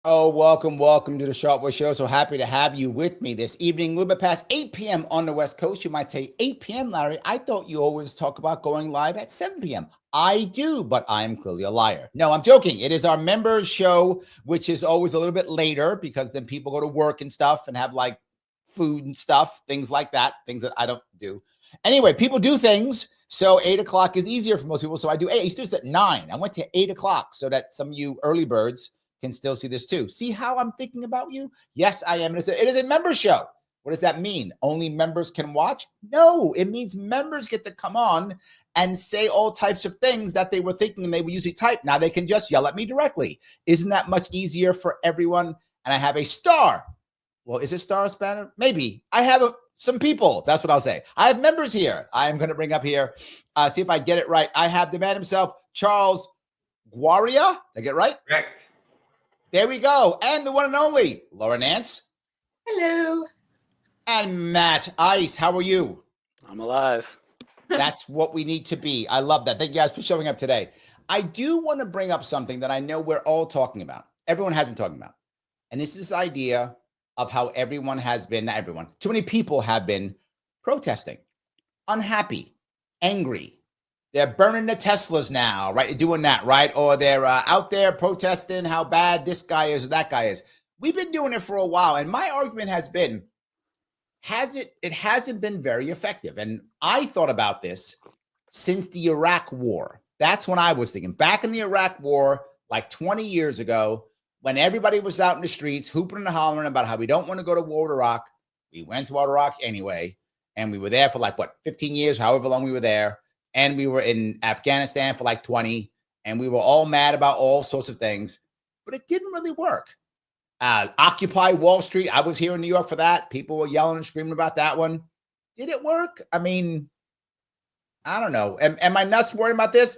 Oh, welcome to the Sharpe Way Show. So happy to have you with me this evening, a little bit past 8 p.m. on the West Coast. You might say 8 p.m., Larry. I thought you always talk about going live at 7 p.m. I do, but I am clearly a liar. No, I'm joking. It is our members show, which is always a little bit later because then people go to work and stuff and have like food and stuff, things like that, things that I don't do. Anyway, people do things. So 8 o'clock is easier for most people. So I do 8. I used to do this at 9. I went to 8 o'clock so that some of you early birds can still see this too. See how I'm thinking about you? Yes, I am. It is a member show. What does that mean? Only members can watch? No, it means members get to come on and say all types of things that they were thinking and they would usually type. Now they can just yell at me directly. Isn't that much easier for everyone? And I have a star. Well, is it star spanner? Maybe. I have some people. That's what I'll say. I have members here. I am going to bring up here. See if I get it right. I have the man himself, Charles Guarria. Did I get it right? Correct. There we go. And the one and only Laura Nance. Hello. And Matt Ice. How are you? I'm alive. That's what we need to be. I love that. Thank you guys for showing up today. I do want to bring up something that I know we're all talking about. Everyone has been talking about. And this is this idea of how everyone has been, not everyone, too many people have been protesting, unhappy, angry. They're burning the Teslas now, right? They're doing that, right? Or they're out there protesting how bad this guy is or that guy is. We've been doing it for a while. And my argument has been, it hasn't been very effective. And I thought about this since the Iraq War. That's when I was thinking. Back in the Iraq War, like 20 years ago, when everybody was out in the streets, hooping and hollering about how we don't want to go to war with Iraq. We went to Iraq anyway. And we were there for like, 15 years, however long we were there. And we were in Afghanistan for like 20, and we were all mad about all sorts of things, but it didn't really work. Occupy Wall Street. I was here in New York for that. People were yelling and screaming about that one. Did it work? I mean, I don't know. Am I nuts worrying about this?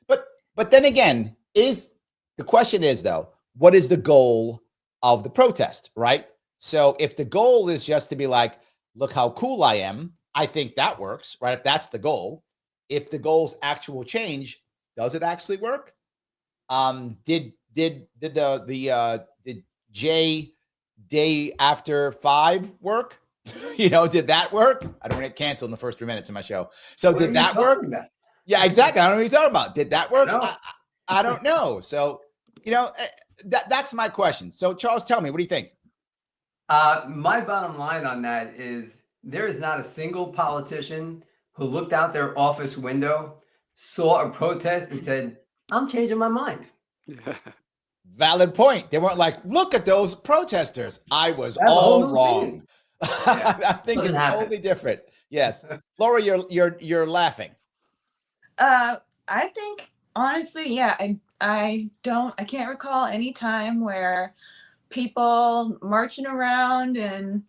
But then again, the question is though, what is the goal of the protest, right? So if the goal is just to be like, look how cool I am, I think that works, right? If that's the goal. If the goal's actual change, does it actually work? Did J Day After 5 work? Did that work? I don't want to get canceled in the first 3 minutes of my show. So did that work? Yeah, exactly. I don't know what you're talking about. Did that work? I don't know. So, that's my question. So Charles, tell me, what do you think? My bottom line on that is, there is not a single politician who looked out their office window, saw a protest, and said, I'm changing my mind. Valid point. They weren't like, look at those protesters. I was all wrong. Yeah. I'm thinking totally different. Yes. Laura, you're laughing. I think honestly, yeah, I can't recall any time where people marching around and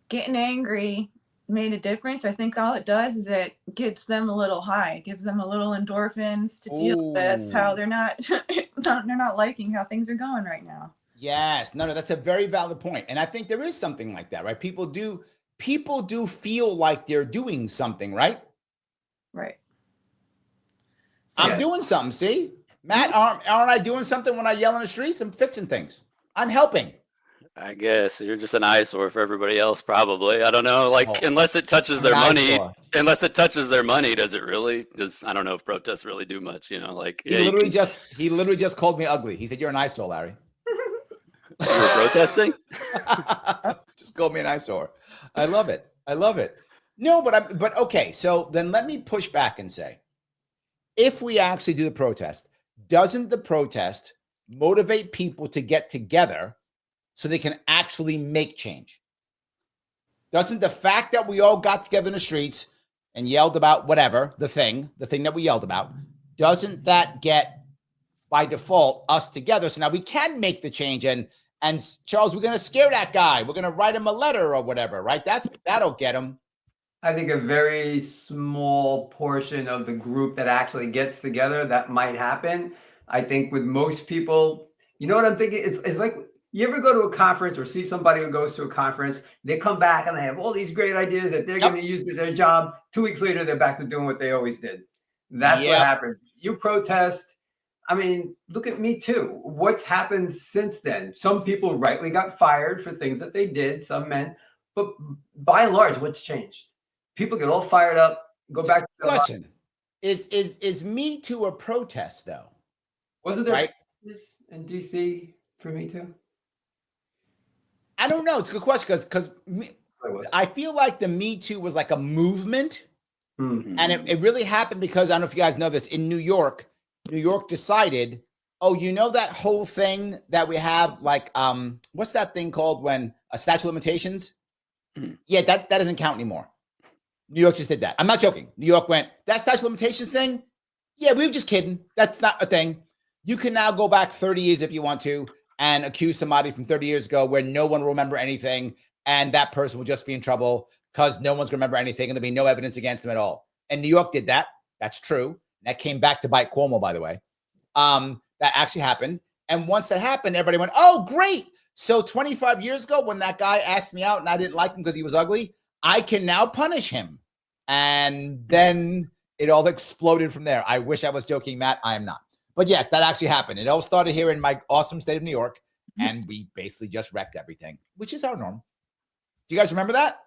getting angry made a difference. I think all it does is it gets them a little high, it gives them a little endorphins to deal with how they're not liking how things are going right now. Yes, no, that's a very valid point. And I think there is something like that, right? People do feel like they're doing something, right? Right. I'm doing something. See, Matt, aren't I doing something when I yell in the streets? I'm fixing things. I'm helping. I guess you're just an eyesore for everybody else, probably. I don't know. Unless it touches their money, does it really? I don't know if protests really do much. He literally just called me ugly. He said, "You're an eyesore, Larry." You were protesting? Just called me an eyesore. I love it. No, but okay. So then let me push back and say, if we actually do the protest, doesn't the protest motivate people to get together so they can actually make change? Doesn't the fact that we all got together in the streets and yelled about whatever, the thing that we yelled about, doesn't that get, by default, us together? So now we can make the change. And Charles, we're going to scare that guy. We're going to write him a letter or whatever, right? That'll get him. I think a very small portion of the group that actually gets together, that might happen. I think with most people, you know what I'm thinking? It's like, you ever go to a conference or see somebody who goes to a conference, they come back and they have all these great ideas that they're going to use in their job. 2 weeks later, they're back to doing what they always did. That's what happened. You protest. I mean, look at Me Too. What's happened since then? Some people rightly got fired for things that they did, some men, but by and large, what's changed? People get all fired up, go back to the question. Is Me Too a protest though? Wasn't there in DC for Me Too? I don't know. It's a good question because I feel like the Me Too was like a movement, and it really happened because I don't know if you guys know this. In New York decided, oh, you know that whole thing that we have, like, what's that thing called when a statute of limitations? Yeah, that doesn't count anymore. New York just did that. I'm not joking. New York went, that statute of limitations thing? Yeah, we were just kidding. That's not a thing. You can now go back 30 years if you want to and accuse somebody from 30 years ago where no one will remember anything, and that person will just be in trouble because no one's going to remember anything and there'll be no evidence against them at all. And New York did that. That's true. That came back to bite Cuomo, by the way. That actually happened. And once that happened, everybody went, oh, great. So 25 years ago, when that guy asked me out and I didn't like him because he was ugly, I can now punish him. And then it all exploded from there. I wish I was joking, Matt. I am not. But yes, that actually happened. It all started here in my awesome state of New York. And we basically just wrecked everything, which is our norm. Do you guys remember that?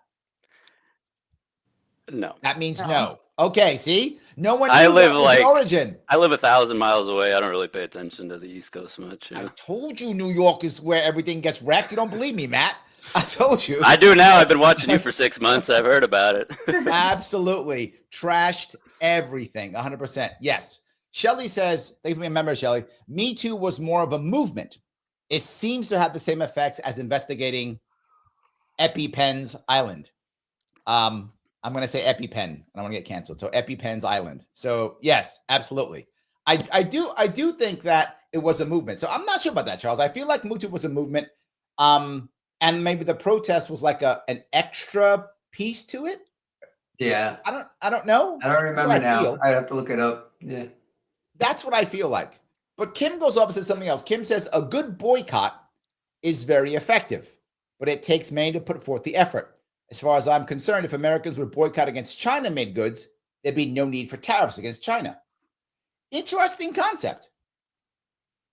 No. That means no. Okay, see? No one I knew live that was like the origin. I live 1,000 miles away. I don't really pay attention to the East Coast much. You know? I told you New York is where everything gets wrecked. You don't believe me, Matt. I told you. I do now. I've been watching you for 6 months. I've heard about it. Absolutely. Trashed everything. 100%. Yes. Shelly says, thank you for being a member, Shelly. Me Too was more of a movement. It seems to have the same effects as investigating EpiPen's Island. I'm going to say EpiPen. I don't want to get canceled. So EpiPen's Island. So yes, absolutely. I do think that it was a movement. So I'm not sure about that, Charles. I feel like Me Too was a movement. And maybe the protest was like an extra piece to it. Yeah. I don't know. I don't remember now. I have to look it up. Yeah. That's what I feel like. But Kim goes off and says something else. Kim says a good boycott is very effective, but it takes many to put forth the effort. As far as I'm concerned, if Americans would boycott against China-made goods, there'd be no need for tariffs against China. Interesting concept.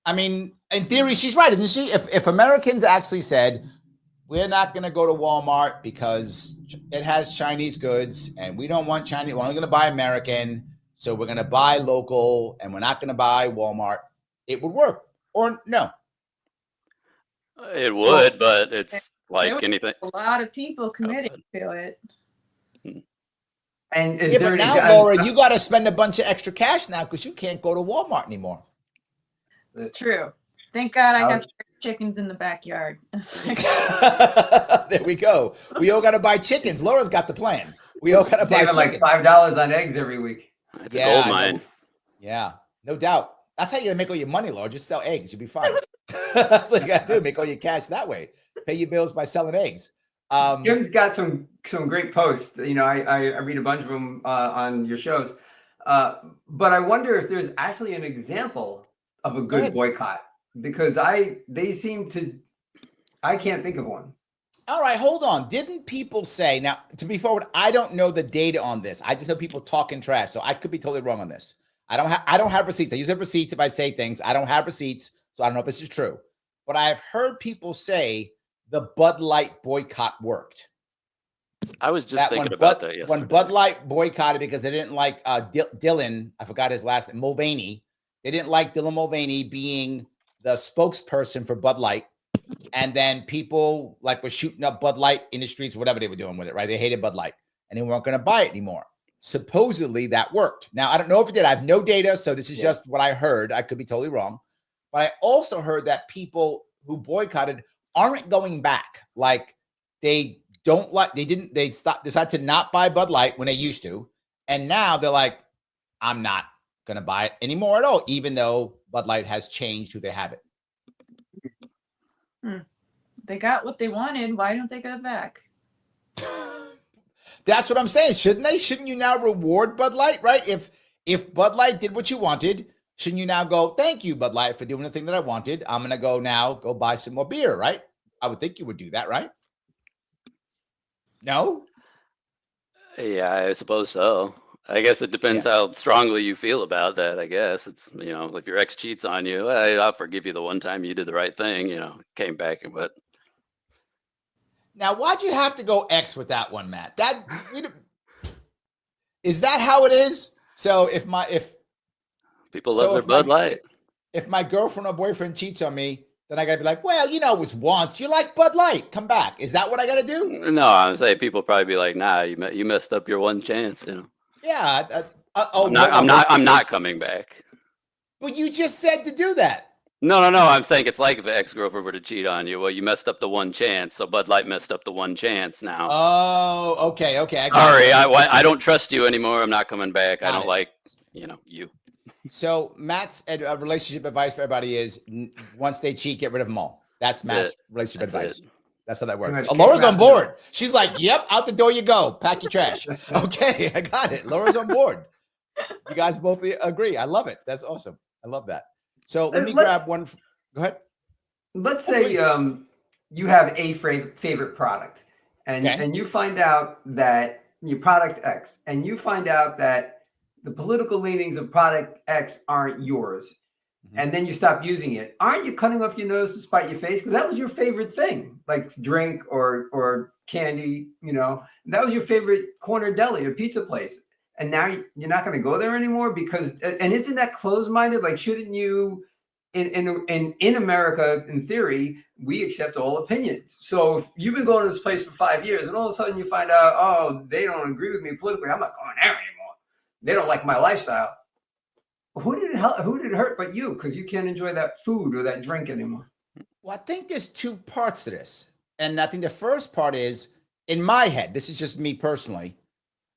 I mean, in theory, she's right, isn't she? If Americans actually said, we're not going to go to Walmart because it has Chinese goods and we don't want Chinese, we're only going to buy American, so we're going to buy local and we're not going to buy Walmart, it would work. Or no? It would, but it's like anything. A lot of people committing to it. And but now, Laura, you got to spend a bunch of extra cash now because you can't go to Walmart anymore. It's true. Thank God I got chickens in the backyard. There we go. We all got to buy chickens. Laura's got the plan. We all got to buy chickens. Like $5 on eggs every week. It's a gold mine. Yeah, no doubt. That's how you're going to make all your money, Laura. Just sell eggs. You'll be fine. That's what you got to do. Make all your cash that way. Pay your bills by selling eggs. Jim's got some great posts. You know, I read a bunch of them on your shows. But I wonder if there's actually an example of a good boycott, because they seem to, I can't think of one. All right, hold on. Didn't people say, now to be forward, I don't know the data on this. I just know people talking trash. So I could be totally wrong on this. I don't have receipts. I use receipts if I say things. I don't have receipts. So I don't know if this is true, but I've heard people say the Bud Light boycott worked. I was just thinking about that yesterday. When Bud Light boycotted because they didn't like Dylan, I forgot his last name, Mulvaney. They didn't like Dylan Mulvaney being the spokesperson for Bud Light. And then people like were shooting up Bud Light in the streets, whatever they were doing with it, right? They hated Bud Light and they weren't going to buy it anymore. Supposedly that worked. Now, I don't know if it did. I have no data. So this is just what I heard. I could be totally wrong. But I also heard that people who boycotted aren't going back. Like they decided to not buy Bud Light when they used to. And now they're like, I'm not going to buy it anymore at all, even though Bud Light has changed who they have it. They got what they wanted. Why don't they go back? That's what I'm saying. Shouldn't they? Shouldn't you now reward Bud Light, right? If Bud Light did what you wanted, shouldn't you now go, thank you, Bud Light, for doing the thing that I wanted. I'm going to go buy some more beer, right? I would think you would do that, right? No? Yeah, I suppose so. I guess it depends how strongly you feel about that. I guess it's, if your ex cheats on you, I'll forgive you the one time you did the right thing, came back and but. Now, why'd you have to go X with that one, Matt? Is that how it is? So if people love their Bud Light. If my girlfriend or boyfriend cheats on me, then I got to be like, well, it was once. You like Bud Light. Come back. Is that what I got to do? No, I'm saying people probably be like, nah, you messed up your one chance. Yeah. I'm not coming back. But you just said to do that. No. I'm saying it's like if an ex-girlfriend were to cheat on you. Well, you messed up the one chance. So Bud Light messed up the one chance now. Oh, okay. Sorry, I don't trust you anymore. I'm not coming back. I don't like, you. So Matt's relationship advice for everybody is once they cheat, get rid of them all. That's Matt's relationship advice. That's how that works. Laura's on board. She's like, yep, out the door you go. Pack your trash. Okay, I got it. Laura's on board. You guys both agree. I love it. That's awesome. I love that. So let me grab one. Go ahead. Let's say you have a favorite product and you find out that your product X, and you find out that the political leanings of product X aren't yours. And then you stop using it. Aren't you cutting off your nose to spite your face? Because that was your favorite thing, like drink or candy, that was your favorite corner deli or pizza place. And now you're not going to go there anymore because, and isn't that closed-minded? Like, shouldn't you, in America, in theory, we accept all opinions. So if you've been going to this place for 5 years and all of a sudden you find out, oh, they don't agree with me politically, I'm not going there anymore. They don't like my lifestyle. Who did it hurt but you? Because you can't enjoy that food or that drink anymore. Well, I think there's two parts to this. And I think the first part is, in my head, this is just me personally,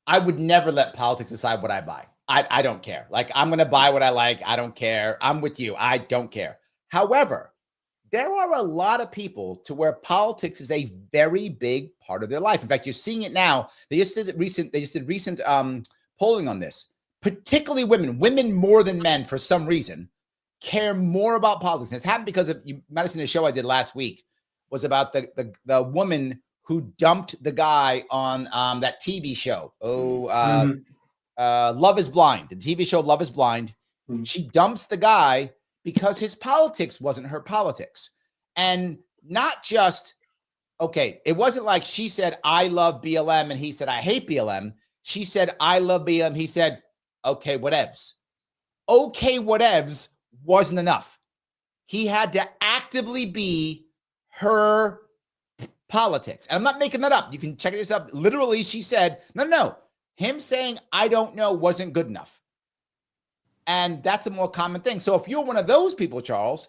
I would never let politics decide what I buy. I don't care. Like, I'm going to buy what I like. I don't care. I'm with you. I don't care. However, there are a lot of people to where politics is a very big part of their life. In fact, you're seeing it now. They just did recent polling on this. Particularly women more than men for some reason care more about politics. And it's happened because you might have seen the show I did last week was about the woman who dumped the guy on that TV show. Love is Blind, the TV show Love is Blind. She dumps the guy because his politics wasn't her politics. And not just, it wasn't like she said, I love BLM, and he said, I hate BLM. She said, I love BLM. He said, okay, whatevs. Okay, whatevs wasn't enough. He had to actively be her politics. And I'm not making that up. You can check it yourself. Literally, she said, no. Him saying, I don't know, wasn't good enough. And that's a more common thing. So if you're one of those people, Charles,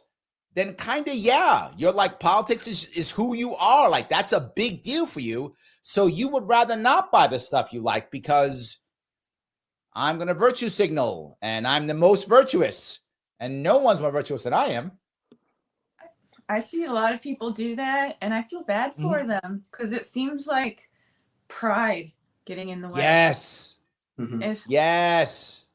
then kind of, you're like, politics is who you are. Like, that's a big deal for you. So you would rather not buy the stuff you like because I'm going to virtue signal and I'm the most virtuous and no one's more virtuous than I am. I see a lot of people do that and I feel bad for them because it seems like pride getting in the way. Yes. Yes.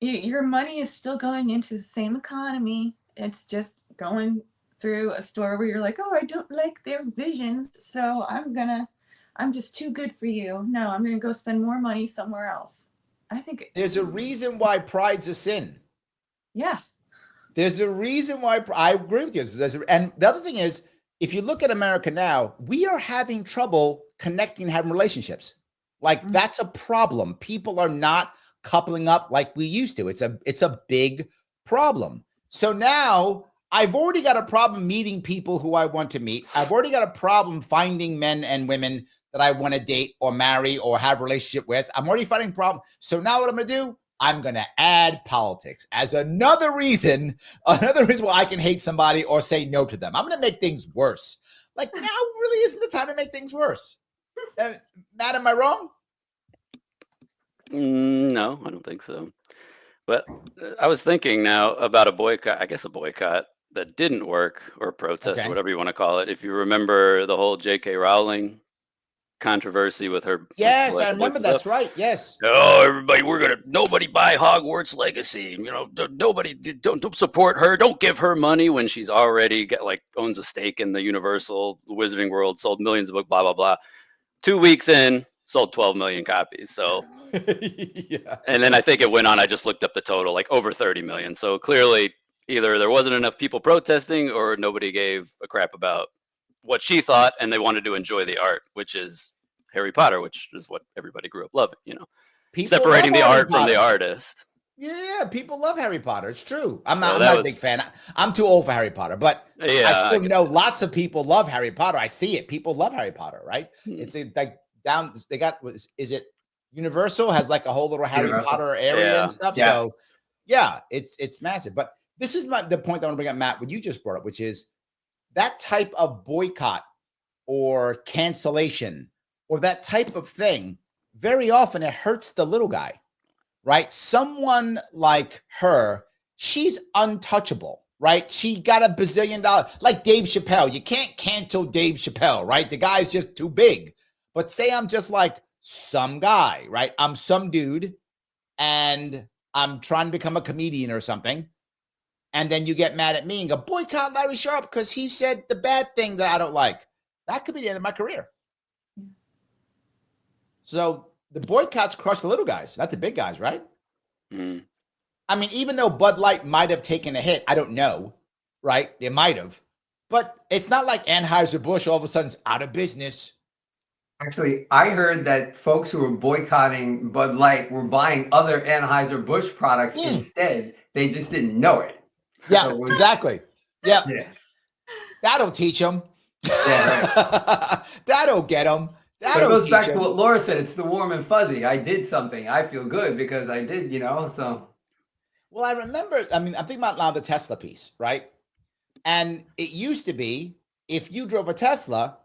Your money is still going into the same economy. It's just going through a store where you're like, oh, I don't like their visions. So I'm just too good for you. No, I'm going to go spend more money somewhere else. I think there's a reason why pride's a sin. Yeah. There's a reason why I agree with you. And the other thing is, if you look at America now, we are having trouble connecting, having relationships. Like that's a problem. People are not coupling up like we used to. It's a big problem. So now I've already got a problem meeting people who I want to meet. I've already got a problem finding men and women that I want to date or marry or have a relationship with. I'm already finding a problem. So now what I'm going to do, I'm going to add politics as another reason why I can hate somebody or say no to them. I'm going to make things worse. Like now really isn't the time to make things worse. Matt, am I wrong? No, I don't think so. But I was thinking now about a boycott that didn't work, or protest, or whatever you want to call it. If you remember the whole J.K. Rowling controversy with her. Yes, like, I remember. That's right. Yes. Oh, everybody, nobody buy Hogwarts Legacy. You know, nobody, don't support her. Don't give her money when she's already owns a stake in the Universal Wizarding World, sold millions of books, blah, blah, blah. 2 weeks in, sold 12 million copies. So, yeah. And then I think it went on. I just looked up the total, like over 30 million. So clearly, either there wasn't enough people protesting or nobody gave a crap about what she thought, and they wanted to enjoy the art, which is Harry Potter, which is what everybody grew up loving, People separating the Harry art Potter from the artist. Yeah, people love Harry Potter. It's true. I'm So not a big fan. I'm too old for Harry Potter, but Yeah, I still can know see that. lots of people love Harry Potter. I see it. People love Harry Potter, right? It's like down. They got. Is it Universal has like a whole little Harry Universal. Potter area Yeah. and stuff. Yeah. So yeah, it's massive. But this is the point that I want to bring up, Matt, what you just brought up, which is that type of boycott or cancellation or that type of thing. Very often it hurts the little guy. Right? Someone like her, she's untouchable, right? She got $1 bazillion, like Dave Chappelle. You can't cancel Dave Chappelle, right? The guy's just too big. But say I'm just like some guy, right? I'm some dude and I'm trying to become a comedian or something. And then you get mad at me and go, boycott Larry Sharpe because he said the bad thing that I don't like. That could be the end of my career. So the boycotts crush the little guys, not the big guys, right? Mm. I mean, even though Bud Light might have taken a hit, I don't know, right? It might have. But it's not like Anheuser-Busch all of a sudden is out of business. Actually, I heard that folks who were boycotting Bud Light were buying other Anheuser-Busch products instead. They just didn't know it. Yeah, So exactly. Yeah. Yeah. That'll teach them. Yeah, right. That'll get them. But it goes back to what Laura said. It's the warm and fuzzy. I did something. I feel good because I did, so. Well, I remember, I'm thinking about now the Tesla piece, right? And it used to be, if you drove a Tesla,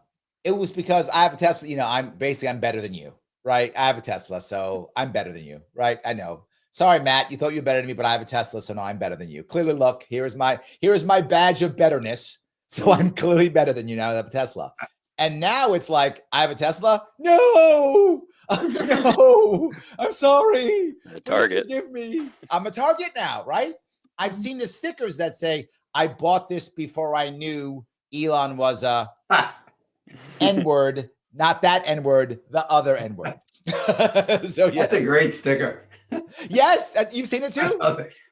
it was because I have a Tesla, I'm better than you, right? I have a Tesla, so I'm better than you, right? I know. Sorry, Matt, you thought you were better than me, but I have a Tesla, so no, I'm better than you. Clearly, look, here is my badge of betterness. So I'm clearly better than you now. I have a Tesla. And now it's like, I have a Tesla? No, no, I'm sorry. Target. Forgive me. I'm a Target now, right? I've seen the stickers that say, I bought this before I knew Elon was a N-word, not that N-word, the other N-word. So yes. That's a great sticker. Yes, you've seen it too?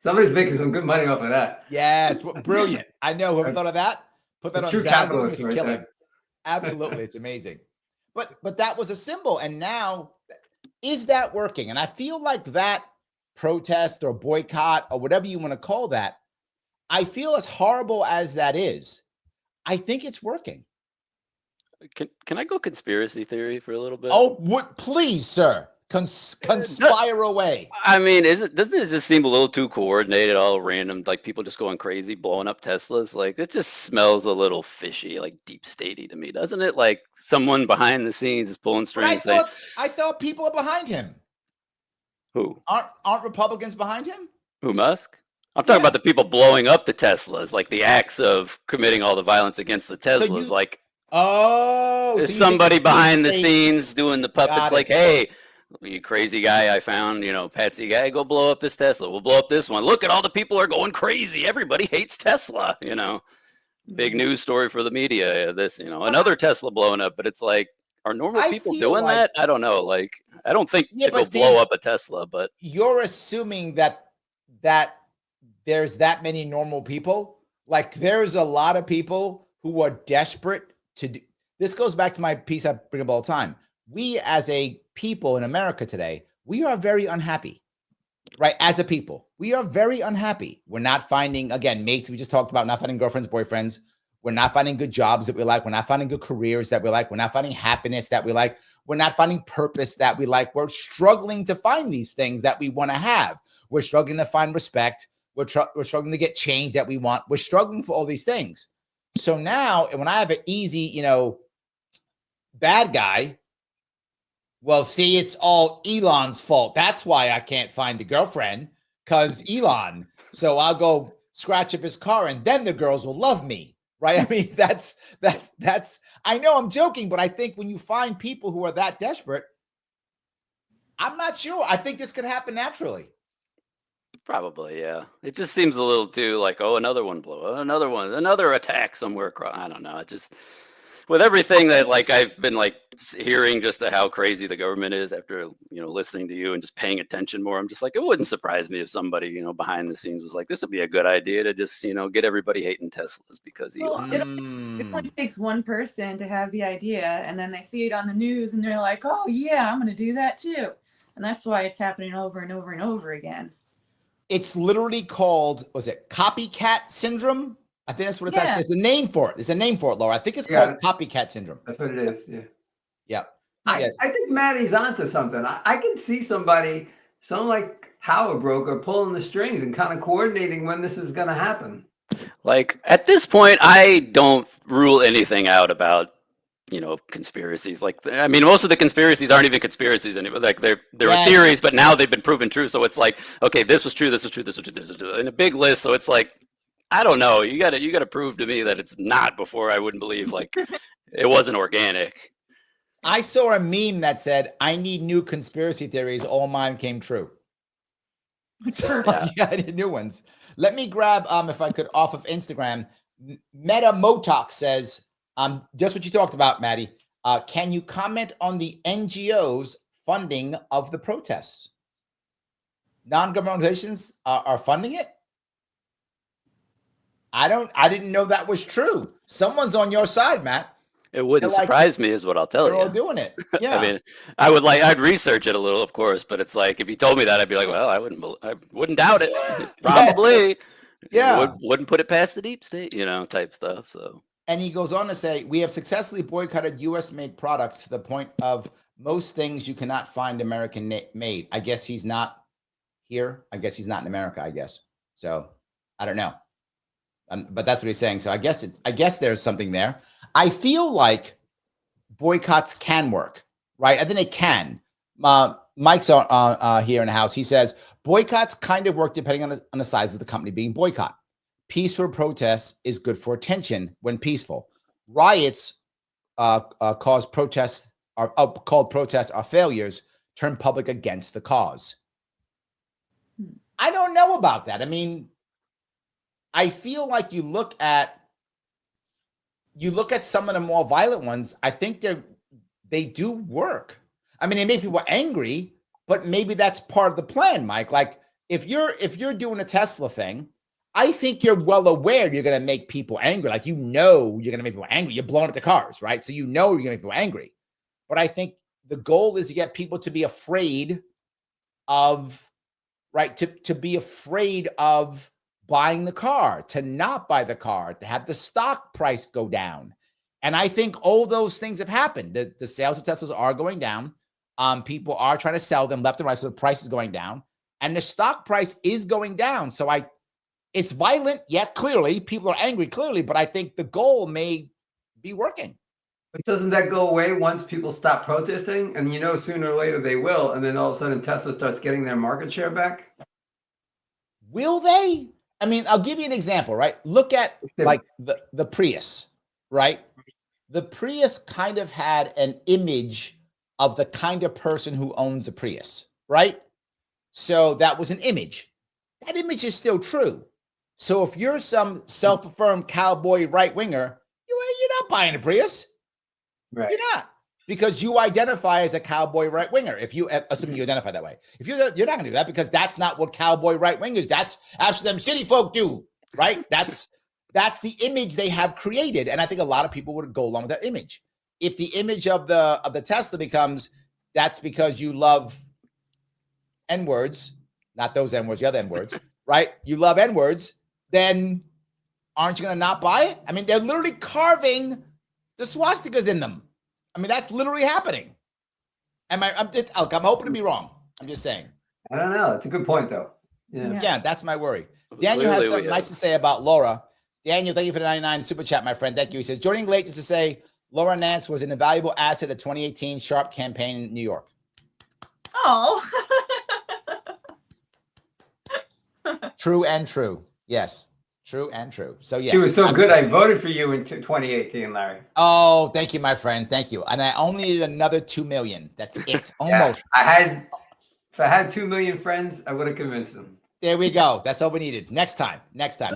Somebody's making some good money off of that. Yes, brilliant. I know. Whoever thought of that? Put that on True Zazzle. capitalist right Killing. there. Absolutely, it's amazing. But that was a symbol, and now is that working? And I feel like that protest or boycott or whatever you want to call that, I feel as horrible as that is, I think it's working. Can I go conspiracy theory for a little bit? Oh, please, sir. Conspire away. I mean, doesn't it just seem a little too coordinated, all random, like people just going crazy, blowing up Teslas? Like, it just smells a little fishy, like deep statey to me, doesn't it? Like someone behind the scenes is pulling strings. I thought people are behind him. Who? Aren't Republicans behind him? Who, Musk? I'm talking about the people blowing up the Teslas, like the acts of committing all the violence against the Teslas. So somebody behind the scenes doing the puppets, like, hey, you crazy guy I found, Patsy guy, go blow up this Tesla. We'll blow up this one. Look at all the people are going crazy. Everybody hates Tesla, Big news story for the media. This, another Tesla blowing up. But it's like, are normal people doing that? I don't know. Like, I don't think people blow up a Tesla, but you're assuming that there's that many normal people. Like, there's a lot of people who are desperate to do. This goes back to my piece I bring up all the time. We as a people in America today, we are very unhappy, right? As a people, we are very unhappy. We're not finding, again, mates, we just talked about not finding girlfriends, boyfriends. We're not finding good jobs that we like. We're not finding good careers that we like. We're not finding happiness that we like. We're not finding purpose that we like. We're struggling to find these things that we want to have. We're struggling to find respect. We're struggling to get change that we want. We're struggling for all these things. So now when I have an easy, bad guy, well, see, it's all Elon's fault. That's why I can't find a girlfriend, because Elon. So I'll go scratch up his car and then the girls will love me. right? I mean, that's, I know I'm joking, but I think when you find people who are that desperate, I'm not sure. I think this could happen naturally. Probably, yeah. It just seems a little too like, oh, another one blew, another one, another attack somewhere across. I don't know. It just, with everything that like I've been like hearing just to how crazy the government is after, listening to you and just paying attention more, I'm just like, it wouldn't surprise me if somebody, behind the scenes was like, this would be a good idea to just, get everybody hating Teslas because Elon. It only takes one person to have the idea, and then they see it on the news and they're like, oh yeah, I'm going to do that too. And that's why it's happening over and over and over again. It's literally called, was it copycat syndrome? I think that's what it's like. There's a name for it. There's a name for it, Laura. I think it's called copycat syndrome. That's what it is. Yeah. Yeah. I think Maddie's onto something. I can see somebody, some like power broker, pulling the strings and kind of coordinating when this is going to happen. Like at this point, I don't rule anything out about conspiracies. Like, I mean, most of the conspiracies aren't even conspiracies anymore. Like they're theories, but now they've been proven true. So it's like, okay, this was true, this was true, this was true, this was true, in a big list. So it's like, I don't know. You gotta prove to me that it's not before I wouldn't believe like it wasn't organic. I saw a meme that said, "I need new conspiracy theories. All mine came true." So, I need new ones. Let me grab if I could off of Instagram. Meta Motok says. Just what you talked about, Maddie. Can you comment on the NGOs funding of the protests? Non-government organizations are funding it? I didn't know that was true. Someone's on your side, Matt. It wouldn't surprise me is what I'll tell you. They're all doing it. Yeah. I mean, I'd research it a little, of course, but it's like, if you told me that, I'd be like, well, I wouldn't doubt it. Probably. Yeah. Wouldn't put it past the deep state, type stuff. So. And he goes on to say, we have successfully boycotted U.S.-made products to the point of most things you cannot find American-made. I guess he's not here. I guess he's not in America, I guess. So I don't know. But that's what he's saying. So I guess there's something there. I feel like boycotts can work, right? I think it can. Mike's here in the house. He says, boycotts kind of work depending on the size of the company being boycotted. Peaceful protests is good for attention when peaceful. Riots called protests are failures, turn public against the cause. I don't know about that. I mean, I feel like you look at some of the more violent ones, I think they do work. I mean, they make people angry, but maybe that's part of the plan, Mike. Like if you're doing a Tesla thing, I think you're well aware you're going to make people angry. Like, you're going to make people angry. You're blowing up the cars, right? So you're going to make people angry. But I think the goal is to get people to be afraid of, right? To be afraid of buying the car, to not buy the car, to have the stock price go down. And I think all those things have happened. The sales of Teslas are going down. People are trying to sell them left and right. So the price is going down and the stock price is going down. So it's violent, yet clearly people are angry, clearly, but I think the goal may be working. But doesn't that go away once people stop protesting? And sooner or later they will. And then all of a sudden Tesla starts getting their market share back. Will they? I mean, I'll give you an example, right? Look at like the Prius, right? The Prius kind of had an image of the kind of person who owns a Prius, right? So that was an image. That image is still true. So if you're some self-affirmed cowboy right-winger, you're not buying a Prius. Right. You're not, because you identify as a cowboy right-winger. If you assume you identify that way, you're not going to do that, because that's not what cowboy right-wingers. That's them city folk do, right? That's the image they have created, and I think a lot of people would go along with that image. If the image of the Tesla becomes that's because you love N-words, not those N-words, the other N-words, right? You love N-words. Then aren't you going to not buy it? I mean, they're literally carving the swastikas in them. I mean, that's literally happening. I'm hoping to be wrong. I'm just saying. I don't know. It's a good point, though. Yeah, that's my worry. Daniel has something nice to say about Laura. Daniel, thank you for the 99 super chat, my friend. Thank you. He says, joining late just to say Laura Nance was an invaluable asset at 2018 Sharpe campaign in New York. Oh. True and true. Yes. True and true. So yes. He was so good, I voted for you in 2018, Larry. Oh, thank you, my friend. Thank you. And I only needed another 2 million. That's it. Almost. Yeah, if I had 2 million friends, I would have convinced them. There we go. That's all we needed. Next time.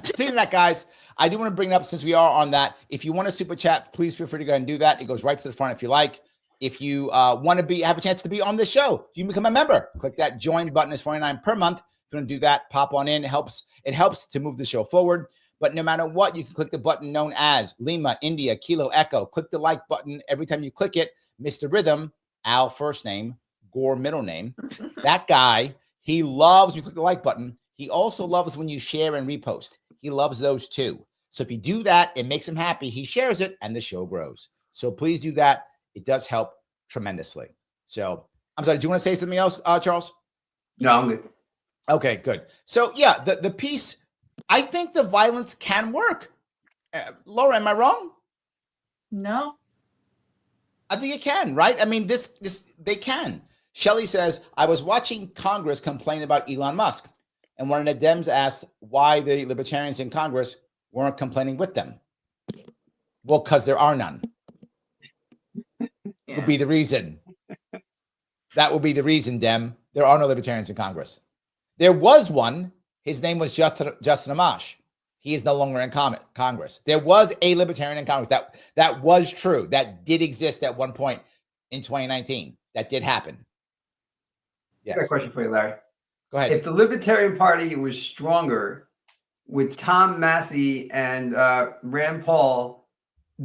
Speaking of that, guys, I do want to bring it up since we are on that. If you want to super chat, please feel free to go and do that. It goes right to the front if you like. If you want to have a chance to be on the show, you can become a member. Click that join button. It's $49 per month. If you want to do that, pop on in. It helps to move the show forward. But no matter what, you can click the button known as Lima, India, Kilo, Echo. Click the like button. Every time you click it, Mr. Rhythm, Al first name, Gore middle name, that guy, he loves when you click the like button. He also loves when you share and repost. He loves those too. So if you do that, it makes him happy. He shares it and the show grows. So please do that. It does help tremendously. So I'm sorry, do you want to say something else, Charles? No, I'm good. Okay, good. So yeah, the piece, I think the violence can work. Laura, am I wrong? No. I think it can, right? I mean, they can. Shelley says, I was watching Congress complain about Elon Musk, and one of the Dems asked why the libertarians in Congress weren't complaining with them. Well, because there are none. Would be the reason. That would be the reason, Dem. There are no libertarians in Congress. There was one. His name was Justin Amash. He is no longer in Congress. There was a libertarian in Congress. That was true. That did exist at one point in 2019. That did happen. Yes. I got a question for you, Larry. Go ahead. If the Libertarian Party was stronger, would Tom Massey and Rand Paul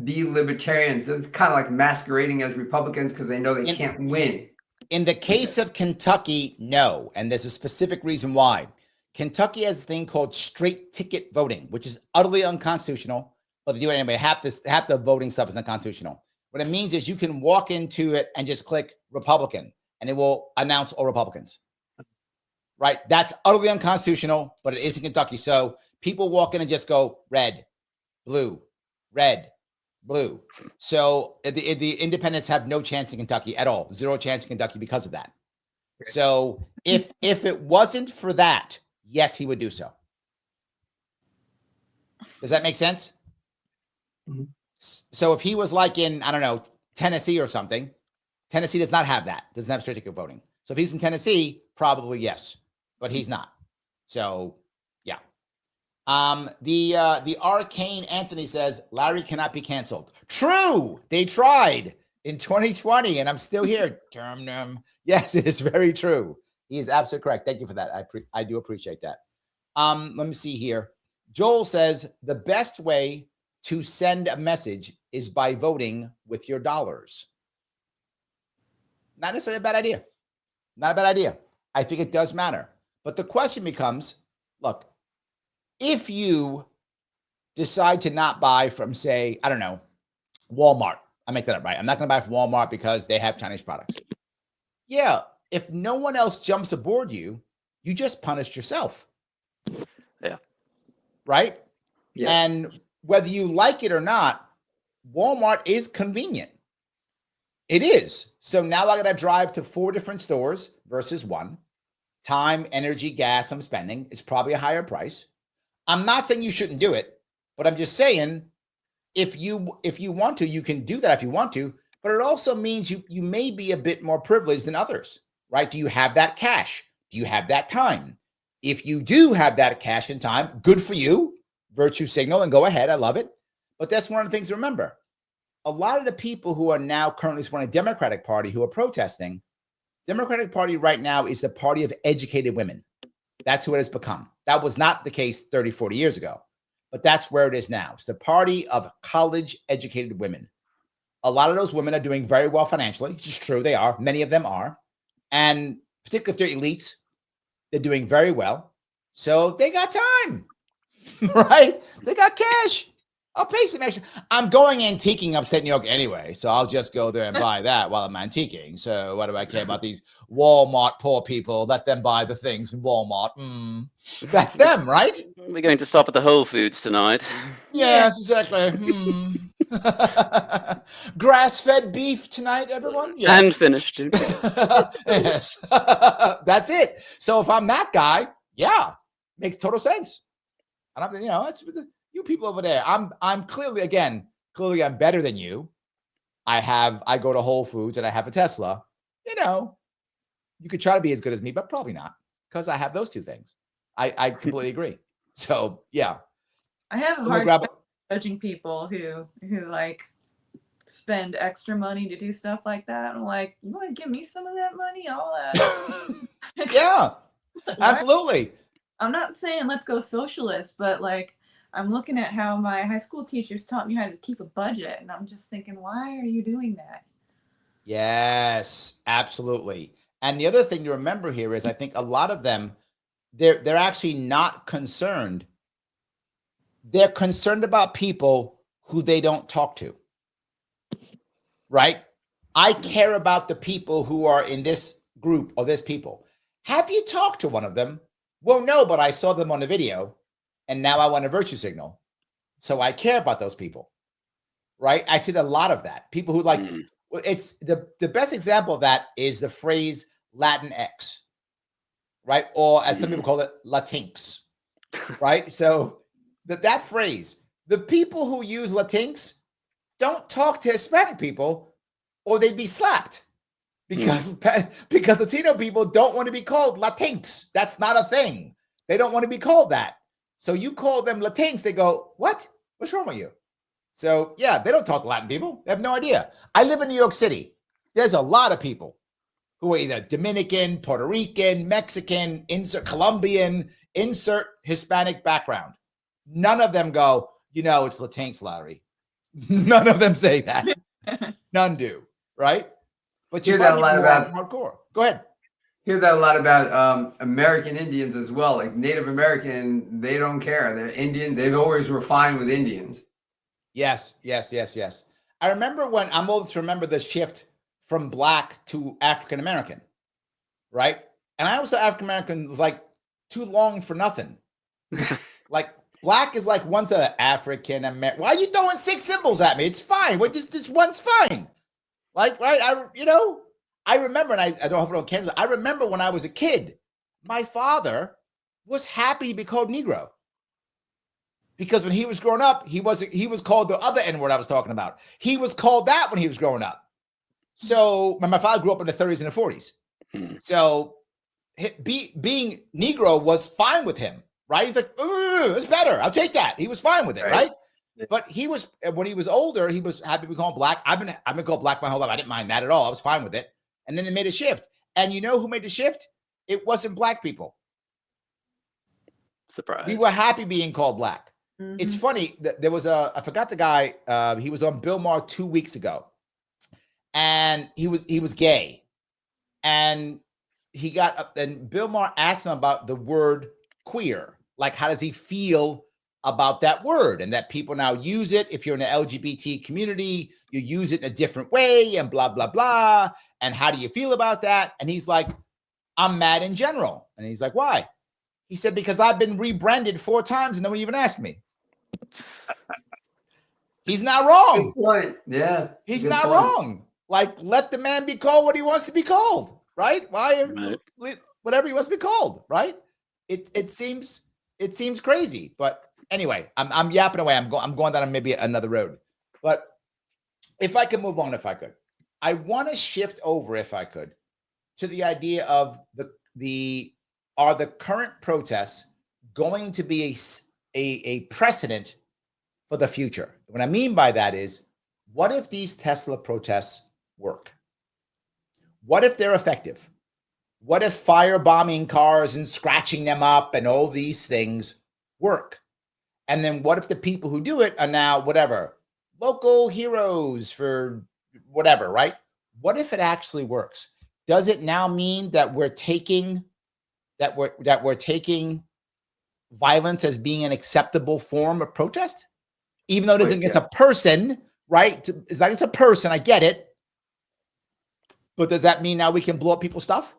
be libertarians? It's kind of like masquerading as Republicans because they know they can't win. In the case of Kentucky, no. And there's a specific reason why. Kentucky has a thing called straight ticket voting, which is utterly unconstitutional. But they do it anyway. Half the voting stuff is unconstitutional. What it means is you can walk into it and just click Republican, and it will announce all Republicans. Right? That's utterly unconstitutional, but it is in Kentucky. So people walk in and just go red, blue, red, blue. So the independents have no chance in Kentucky at all. Zero chance in Kentucky because of that. So if it wasn't for that, yes, he would do so. Does that make sense? Mm-hmm. So if he was like in, I don't know, Tennessee or something, Tennessee does not have that. Doesn't have straight ticket voting. So if he's in Tennessee, probably yes, but he's not. So yeah. The Arcane Anthony says Larry cannot be canceled. True. They tried in 2020 and I'm still here. Yes, it is very true. He is absolutely correct. Thank you for that. I do appreciate that. Let me see here. Joel says the best way to send a message is by voting with your dollars. Not necessarily a bad idea. Not a bad idea. I think it does matter. But the question becomes, look, if you decide to not buy from, say, I don't know, Walmart. I make that up, right? I'm not going to buy from Walmart because they have Chinese products. Yeah. If no one else jumps aboard you, you just punished yourself. Yeah. Right? Yeah. And whether you like it or not, Walmart is convenient. It is. So now I got to drive to 4 different stores versus 1. Time, energy, gas I'm spending. It's probably a higher price. I'm not saying you shouldn't do it, but I'm just saying if you want to, you can do that if you want to, but it also means you may be a bit more privileged than others, right? Do you have that cash? Do you have that time? If you do have that cash and time, good for you. Virtue signal and go ahead. I love it. But that's one of the things to remember. A lot of the people who are now currently supporting the Democratic Party who are protesting, Democratic Party right now is the party of educated women. That's who it has become. That was not the case 30, 40 years ago, but that's where it is now. It's the party of college-educated women. A lot of those women are doing very well financially. It's just true. They are. Many of them are. And particularly if they're elites, they're doing very well. So they got time, right? They got cash. I'll pay some extra. I'm going antiquing upstate New York anyway, so I'll just go there and buy that while I'm antiquing. So what do I care about these Walmart poor people? Let them buy the things from Walmart. That's them, right? We're going to stop at the Whole Foods tonight. Yes, exactly. Grass-fed beef tonight, everyone? Yeah. And finished. Yes. That's it. So if I'm that guy, yeah, makes total sense. And I'm, it's you people over there. I'm clearly I'm better than you. I go to Whole Foods and I have a Tesla. You could try to be as good as me, but probably not, because I have those two things. I completely agree. So yeah, I have a hard time judging people who like spend extra money to do stuff like that. I'm like, you want to give me some of that money? Yeah, absolutely. I'm not saying let's go socialist, but like, I'm looking at how my high school teachers taught me how to keep a budget, and I'm just thinking, why are you doing that? Yes, absolutely. And the other thing to remember here is, I think a lot of them, they're actually not concerned. They're concerned about people who they don't talk to. Right? I care about the people who are in this group or this people. Have you talked to one of them? Well, no, but I saw them on the video and now I want a virtue signal. So I care about those people. Right? I see a lot of that. People who like, it's the best example of that is the phrase Latinx, right? Or as some people call it, Latinx, right? So that phrase, the people who use Latinx don't talk to Hispanic people or they'd be slapped because Latino people don't want to be called Latinx. That's not a thing. They don't want to be called that. So you call them Latinx, they go, what? What's wrong with you? So yeah, they don't talk to Latin people. They have no idea. I live in New York City. There's a lot of people who are either Dominican, Puerto Rican, Mexican, insert Colombian, insert Hispanic background. None of them go, it's Latinx, Larry. None of them say that. None do, right? But you hear that a lot about hardcore. Go ahead. Hear that a lot about American Indians as well. Like Native American, they don't care. They're Indian. They've always were fine with Indians. Yes. I remember when I'm old to remember the shift from Black to African American, right? And I also African American was like too long for nothing. Like Black is like once an African American. Why are you throwing 6 symbols at me? It's fine. What this one's fine. Like, right? I remember, and I don't hope I don't cancel, but I remember when I was a kid, my father was happy to be called Negro. Because when he was growing up, he was called the other N-word I was talking about. He was called that when he was growing up. So my father grew up in the 30s and the 40s. So being Negro was fine with him, right? He's like, it's better. I'll take that. He was fine with it, right? But when he was older, he was happy to be called Black. I've been called Black my whole life. I didn't mind that at all. I was fine with it. And then it made a shift. And you know who made the shift? It wasn't Black people. Surprise. We were happy being called Black. Mm-hmm. It's funny that there was I forgot the guy. He was on Bill Maher 2 weeks ago, and he was gay, and he got up. And Bill Maher asked him about the word queer, like how does he feel about that word, and that people now use it. If you're in the LGBT community, you use it in a different way, and blah blah blah. And how do you feel about that? And he's like, I'm mad in general. And he's like, why? He said, because I've been rebranded 4 times and nobody even asked me. He's not wrong. Good point. Yeah. He's not wrong. Like, let the man be called what he wants to be called, right? Whatever he wants to be called, right? It seems crazy, but anyway, I'm yapping away. I'm going down maybe another road. But if I could move on, I want to shift over, if I could, to the idea of are the current protests going to be a precedent for the future? What I mean by that is, what if these Tesla protests work? What if they're effective? What if firebombing cars and scratching them up and all these things work? And then what if the people who do it are now local heroes for whatever, right? What if it actually works? Does it now mean that we're taking violence as being an acceptable form of protest, even though it isn't against a person, right? It's not against a person. I get it, but does that mean now we can blow up people's stuff?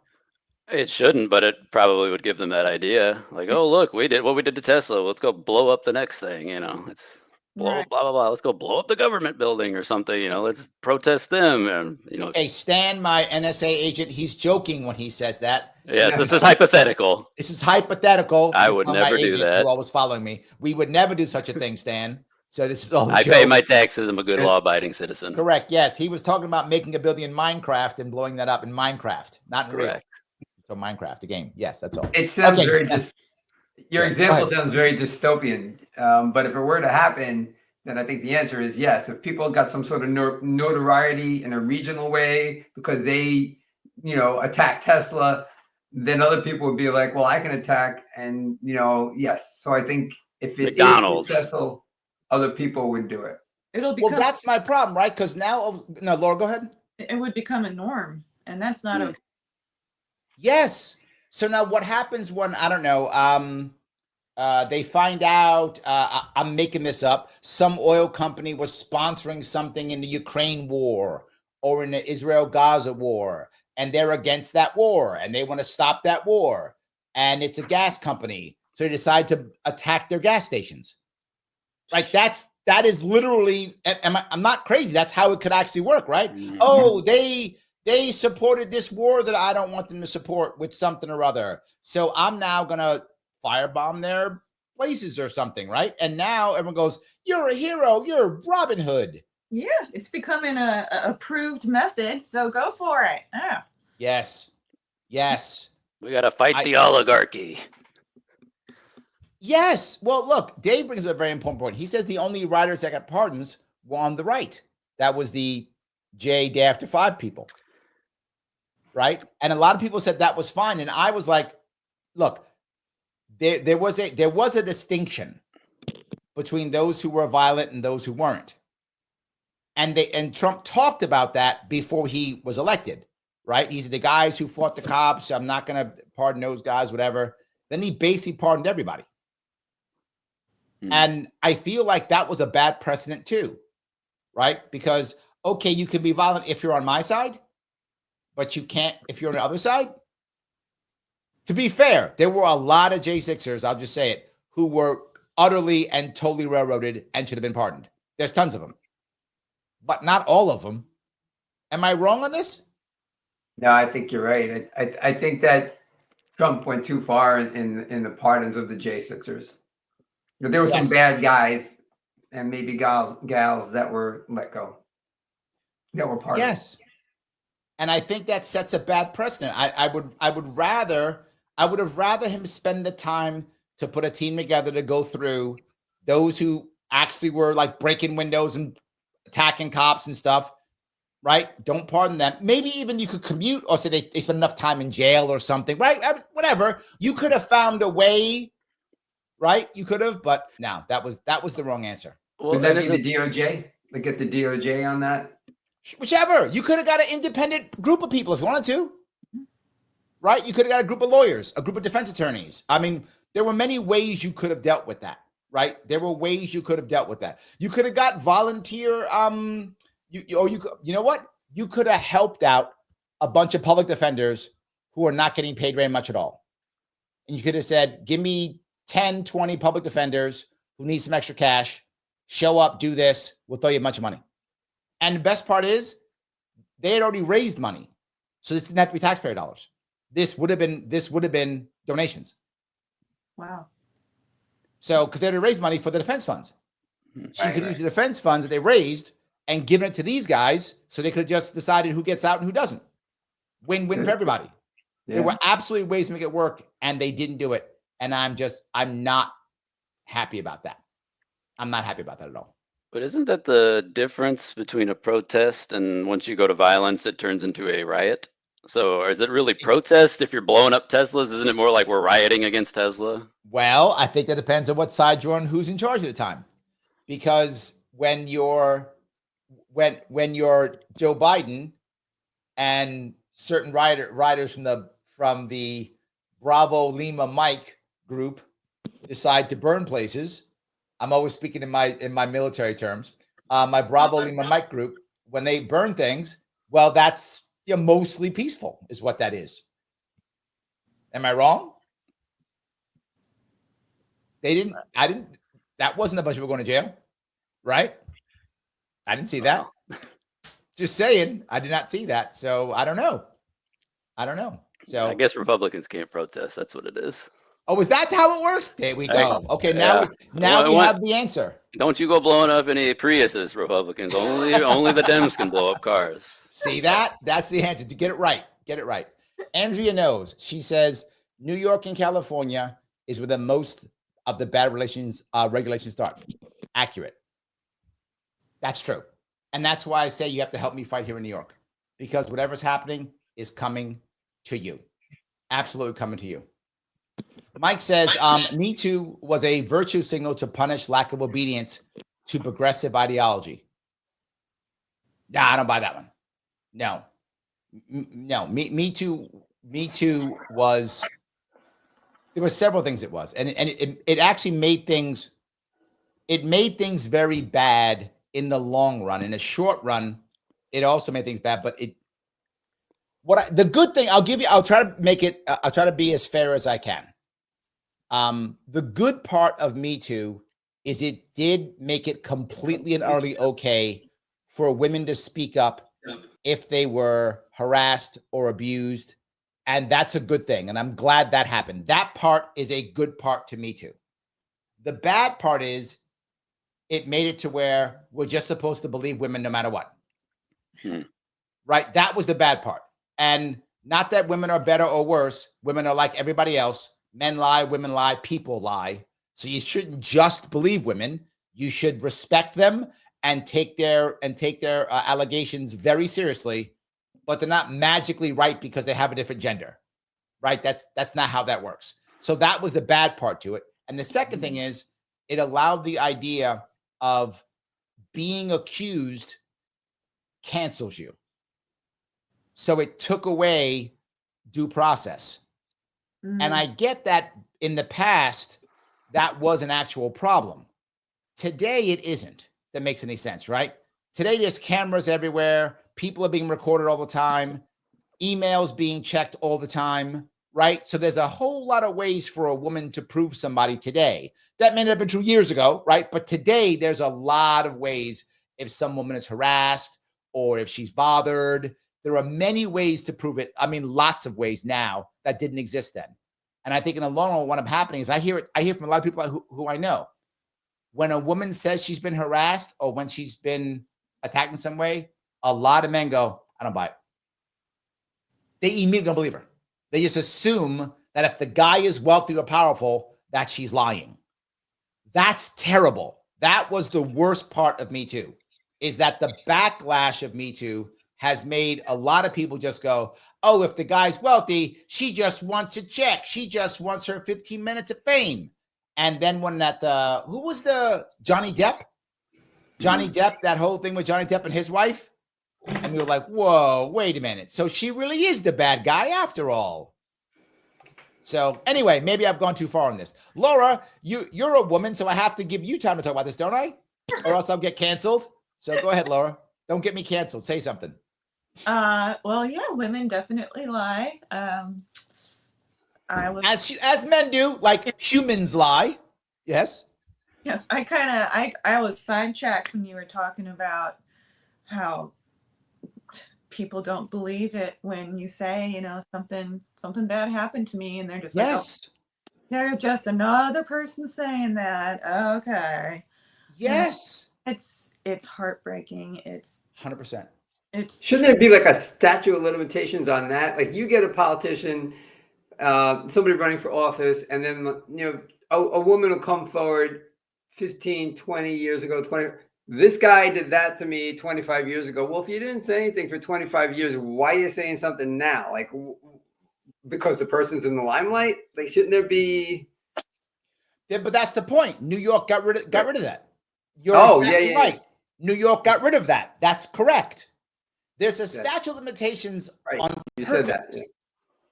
It shouldn't, but it probably would give them that idea. Like, oh, look, we did what we did to Tesla. Let's go blow up the next thing. It's blah blah blah. Let's go blow up the government building or something. You know, let's protest them. And you know, hey, Stan, my NSA agent, he's joking when he says that. Yes, this is hypothetical. This is hypothetical. I would never do that. Who always following me. We would never do such a thing, Stan. So this is all. I pay my taxes. I'm a good law-abiding citizen. Correct. Yes, he was talking about making a building in Minecraft and blowing that up in Minecraft, not in real. So Minecraft, the game. Yes, that's all. It sounds your example sounds very dystopian. But if it were to happen, then I think the answer is yes. If people got some sort of notoriety in a regional way because they, you know, attack Tesla, then other people would be like, well, I can attack, and you know, yes. So I think if it is successful, other people would do it. It'll become. Well, that's my problem, right? Because now, no, Laura, go ahead. It would become a norm, and that's not okay. Yes. So now what happens when, I don't know, they find out, I'm making this up, some oil company was sponsoring something in the Ukraine war or in the Israel-Gaza war, and they're against that war, and they want to stop that war, and it's a gas company, so they decide to attack their gas stations. Right? That is literally, I'm not crazy. That's how it could actually work, right? Mm-hmm. Oh, they supported this war that I don't want them to support with something or other. So I'm now going to firebomb their places or something, right? And now everyone goes, you're a hero. You're Robin Hood. Yeah, it's becoming a approved method. So go for it. Yeah. Yes. Yes. We got to fight the oligarchy. Yes. Well, look, Dave brings up a very important point. He says the only writers that got pardons were on the right. That was the day after 5 people. Right. And a lot of people said that was fine. And I was like, look, there was a distinction between those who were violent and those who weren't. And Trump talked about that before he was elected. Right. He said the guys who fought the cops, I'm not going to pardon those guys, whatever. Then he basically pardoned everybody. And I feel like that was a bad precedent too. Right. Because, okay, you can be violent if you're on my side, but you can't if you're on the other side. To be fair, there were a lot of J6ers, I'll just say it, who were utterly and totally railroaded and should have been pardoned. There's tons of them, but not all of them. Am I wrong on this? No, I think you're right. I think that Trump went too far in the pardons of the J6ers. There were some bad guys and maybe gals that were let go, that were pardoned. Yes. And I think that sets a bad precedent. I would have rather him spend the time to put a team together to go through those who actually were like breaking windows and attacking cops and stuff, right? Don't pardon them. Maybe even you could commute or say they spent enough time in jail or something, right? Whatever. You could have found a way, right? You could have, but no, that was the wrong answer. Well, would that be the DOJ? Like get the DOJ on that? Whichever. You could have got an independent group of people if you wanted to, right? You could have got a group of lawyers, a group of defense attorneys. I mean, there were many ways you could have dealt with that, right? There were ways you could have dealt with that. You could have got volunteer. You know what? You could have helped out a bunch of public defenders who are not getting paid very much at all. And you could have said, give me 10, 20 public defenders who need some extra cash. Show up, do this. We'll throw you a bunch of money. And the best part is they had already raised money. So this didn't have to be taxpayer dollars. This would have been donations. Wow. So, because they had raised money for the defense funds. So you could use the defense funds that they raised and given it to these guys so they could have just decided who gets out and who doesn't. Win-win for everybody. Yeah. There were absolutely ways to make it work, and they didn't do it. And I'm not happy about that. I'm not happy about that at all. But isn't that the difference between a protest and once you go to violence, it turns into a riot? So is it really protest if you're blowing up Teslas? Isn't it more like we're rioting against Tesla? Well, I think that depends on what side you're on, who's in charge at the time. Because when you're Joe Biden and certain riders from the Bravo Lima Mike group decide to burn places, I'm always speaking in my military terms. My Bravo Lima Mike group, when they burn things, well, that's mostly peaceful, is what that is. Am I wrong? That wasn't a bunch of people going to jail. right? I didn't see that. Just saying, I did not see that. So I don't know. So I guess Republicans can't protest. That's what it is. Oh, is that how it works? There we go. Okay, now we have the answer. Don't you go blowing up any Priuses, Republicans. Only the Dems can blow up cars. See that? That's the answer. To get it right. Get it right. Andrea knows. She says New York and California is where the most of the bad regulations start. Accurate. That's true. And that's why I say you have to help me fight here in New York, because whatever's happening is coming to you. Absolutely coming to you. Mike says, Me Too was a virtue signal to punish lack of obedience to progressive ideology. Nah, I don't buy that one. No. Me Too was, there were several things it was. And it actually made things very bad in the long run. In a short run, it also made things bad, but the good thing I'll try to be as fair as I can. The good part of Me Too is it did make it completely and utterly okay for women to speak up if they were harassed or abused. And that's a good thing. And I'm glad that happened. That part is a good part to Me Too. The bad part is it made it to where we're just supposed to believe women no matter what. Right? That was the bad part. And not that women are better or worse. Women are like everybody else. Men lie, women lie, people lie. So you shouldn't just believe women. You should respect them and take their allegations very seriously. But they're not magically right because they have a different gender, right? That's not how that works. So that was the bad part to it. And the second thing is it allowed the idea of being accused cancels you. So it took away due process. And I get that in the past, that was an actual problem. Today, it isn't. That makes any sense, right? Today, there's cameras everywhere. People are being recorded all the time. Emails being checked all the time, right? So there's a whole lot of ways for a woman to prove somebody today. That may not have been true years ago, right? But today, there's a lot of ways if some woman is harassed or if she's bothered. There are many ways to prove it. I mean, lots of ways now that didn't exist then. And I think in the long run, what happening is I hear from a lot of people who I know. When a woman says she's been harassed or when she's been attacked in some way, a lot of men go, I don't buy it. They immediately don't believe her. They just assume that if the guy is wealthy or powerful, that she's lying. That's terrible. That was the worst part of Me Too, is that the backlash of Me Too has made a lot of people just go, oh, if the guy's wealthy, she just wants a check. She just wants her 15 minutes of fame. And then when who was the Johnny Depp? Johnny Depp, that whole thing with Johnny Depp and his wife. And we were like, whoa, wait a minute. So she really is the bad guy after all. So anyway, maybe I've gone too far on this. Laura, you're a woman, so I have to give you time to talk about this, don't I? Or else I'll get canceled. So go ahead, Laura. Don't get me canceled. Say something. Well, yeah, women definitely lie. As men do, like humans lie. Yes. Yes, I was sidetracked when you were talking about how people don't believe it when you say, something bad happened to me, and they're just like, oh, they're just another person saying that. Okay. Yes. It's heartbreaking. It's 100%. Shouldn't there be like a statute of limitations on that? Like you get a politician, somebody running for office, and then a woman will come forward 15, 20 years ago, this guy did that to me 25 years ago. Well, if you didn't say anything for 25 years, why are you saying something now? Like because the person's in the limelight? Like shouldn't there be? Yeah, but that's the point. New York got rid of that. You're exactly right. New York got rid of that. That's correct. There's a statute of limitations on purpose. You said that. Yeah.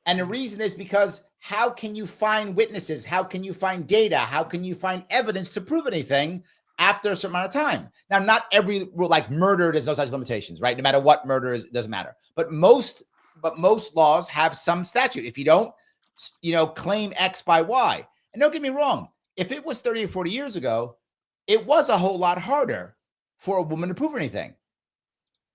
And the reason is because how can you find witnesses? How can you find data? How can you find evidence to prove anything after a certain amount of time? Now, not every rule, like murder, there's no such limitations, right? No matter what murder is, it doesn't matter. But most laws have some statute. If you don't, claim X by Y. And don't get me wrong. If it was 30 or 40 years ago, it was a whole lot harder for a woman to prove anything.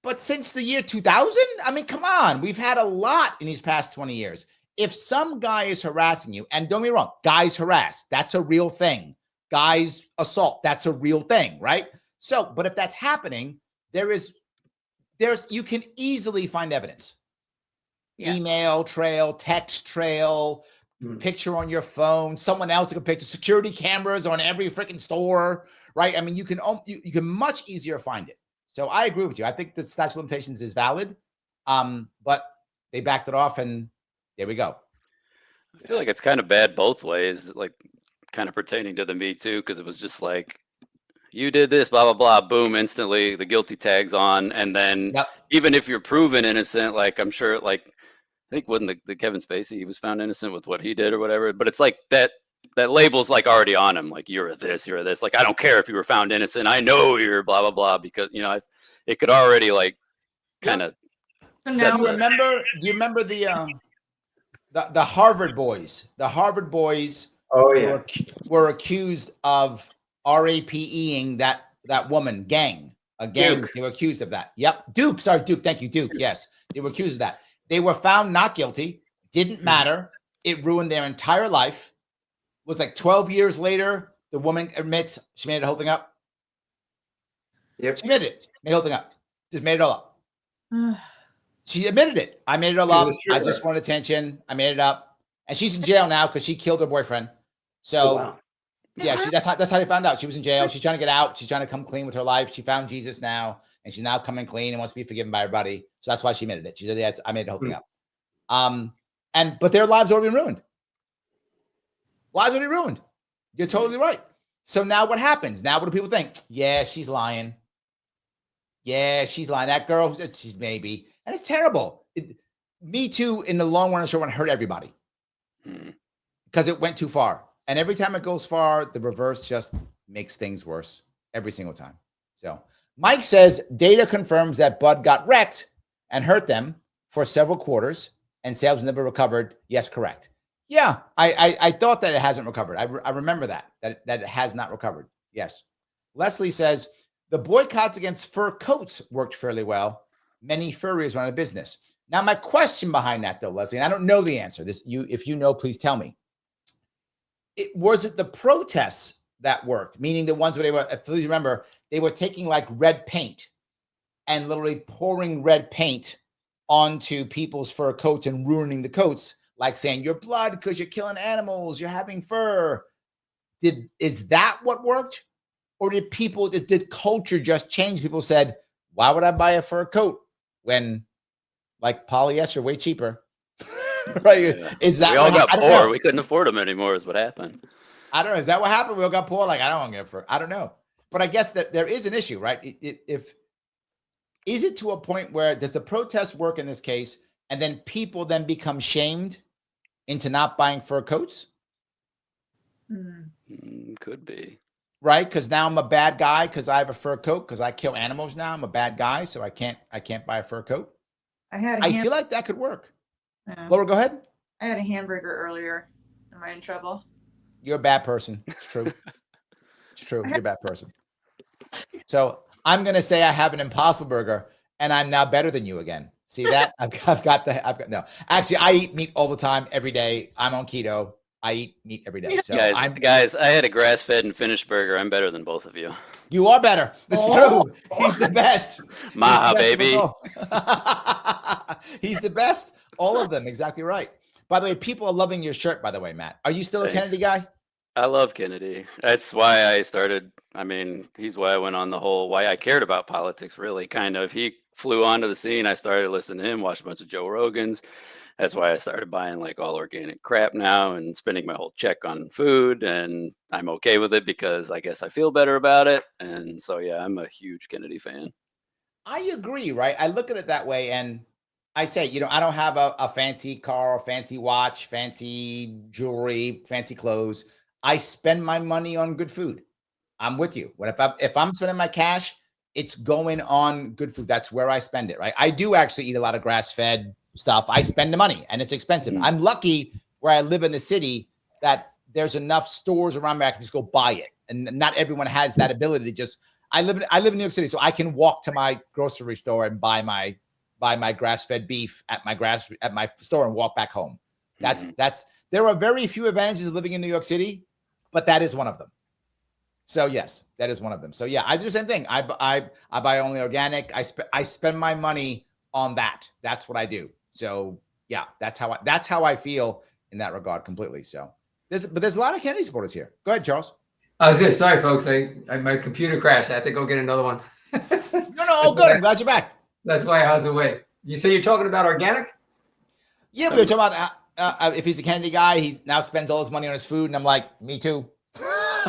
But since the year 2000, I mean, come on, we've had a lot in these past 20 years. If some guy is harassing you, and don't get me wrong, guys harass, that's a real thing. Guys assault, that's a real thing, right? So, but if that's happening, you can easily find evidence. Yeah. Email trail, text trail, picture on your phone, someone else took a picture, security cameras on every freaking store, right? I mean, you can much easier find it. So I agree with you. I think the statute of limitations is valid, but they backed it off, and there we go. I feel like it's kind of bad both ways, like kind of pertaining to the Me Too, because it was just like, you did this, blah, blah, blah, boom, instantly the guilty tag's on. And then even if you're proven innocent, like I'm sure, like I think wasn't the Kevin Spacey, he was found innocent with what he did or whatever, but it's like that label's like already on him, like you're this, like I don't care if you were found innocent, I know you're blah blah blah, because you know it could already like kind of. So do you remember the Harvard boys? The Harvard boys were accused of RAPEing that woman gang. Duke. They were accused of that. Yep. Duke. Thank you, Duke. Yes. They were accused of that. They were found not guilty. Didn't matter. It ruined their entire life. Was like 12 years later, the woman admits she made the whole thing up. Yep. She admitted it. Made the whole thing up. Just made it all up. She admitted it. I made it all up. I just wanted attention. I made it up. And she's in jail now because she killed her boyfriend. So, yeah, that's how they found out. She was in jail. She's trying to get out. She's trying to come clean with her life. She found Jesus now, and she's now coming clean and wants to be forgiven by everybody. So that's why she admitted it. She said, "Yeah, I made the whole thing up." But their lives already been ruined. Lives already ruined. You're totally right. So now what happens? Now what do people think? Yeah, she's lying. Yeah, she's lying. That girl, she's maybe. And it's terrible. Me Too, in the long run, want to hurt everybody because it went too far. And every time it goes far, the reverse just makes things worse every single time. So Mike says data confirms that Bud got wrecked and hurt them for several quarters and sales never recovered. Yes, correct. Yeah, I thought that it hasn't recovered. I remember that it has not recovered. Yes. Leslie says the boycotts against fur coats worked fairly well. Many furriers went out of business. Now, my question behind that, though, Leslie, and I don't know the answer. If you know, please tell me. Was it the protests that worked? Meaning the ones where they were, please remember, they were taking like red paint and literally pouring red paint onto people's fur coats and ruining the coats. Like saying your blood because you're killing animals, you're having fur. Is that what worked? Or did culture just change? People said, why would I buy a fur coat when like polyester way cheaper? Right? Yeah. Is that we all got poor? We couldn't afford them anymore is what happened. I don't know. Is that what happened? We all got poor? Like, I don't want to get fur. I don't know. But I guess that there is an issue, right? Is it to a point where does the protest work in this case and then people then become shamed into not buying fur coats? Could be. Right? Because now I'm a bad guy because I have a fur coat because I kill animals now. I'm a bad guy, so I can't buy a fur coat. I feel like that could work. Laura, go ahead. I had a hamburger earlier. Am I in trouble? You're a bad person. It's true. It's true. You're a bad person. So I'm gonna say I have an Impossible Burger and I'm now better than you again. See that? No. Actually, I eat meat all the time, every day. I'm on keto. I eat meat every day. So guys, I had a grass-fed and finished burger. I'm better than both of you. You are better. That's true. He's the best. Maha, baby. He's the best. All of them. Exactly right. By the way, people are loving your shirt, by the way, Matt. Are you still a Kennedy guy? I love Kennedy. That's why I started. I mean, he's why I went on the whole, why I cared about politics, really, kind of. He flew onto the scene. I started listening to him, watched a bunch of Joe Rogans. That's why I started buying like all organic crap now and spending my whole check on food. And I'm okay with it because I guess I feel better about it. And so, yeah, I'm a huge Kennedy fan. I agree, right? I look at it that way. And I say, I don't have a fancy car, a fancy watch, fancy jewelry, fancy clothes. I spend my money on good food. I'm with you. If I'm spending my cash, it's going on good food. That's where I spend it, right? I do actually eat a lot of grass-fed stuff. I spend the money and it's expensive. I'm lucky where I live in the city that there's enough stores around me I can just go buy it. And not everyone has that ability to just, I live in New York City, so I can walk to my grocery store and buy my grass-fed beef at my store and walk back home. There are very few advantages of living in New York City, but that is one of them. So yes, that is one of them. So yeah, I do the same thing. I buy only organic. I spend my money on that. That's what I do. So yeah, that's how I feel in that regard completely. So there's a lot of Kennedy supporters here. Go ahead, Charles. I was good. Sorry, folks. My computer crashed. I have to go get another one. No, all good. I'm glad you're back. That's why I was away. So you're talking about organic? Yeah, we were talking about if he's a Kennedy guy, he now spends all his money on his food, and I'm like, me too.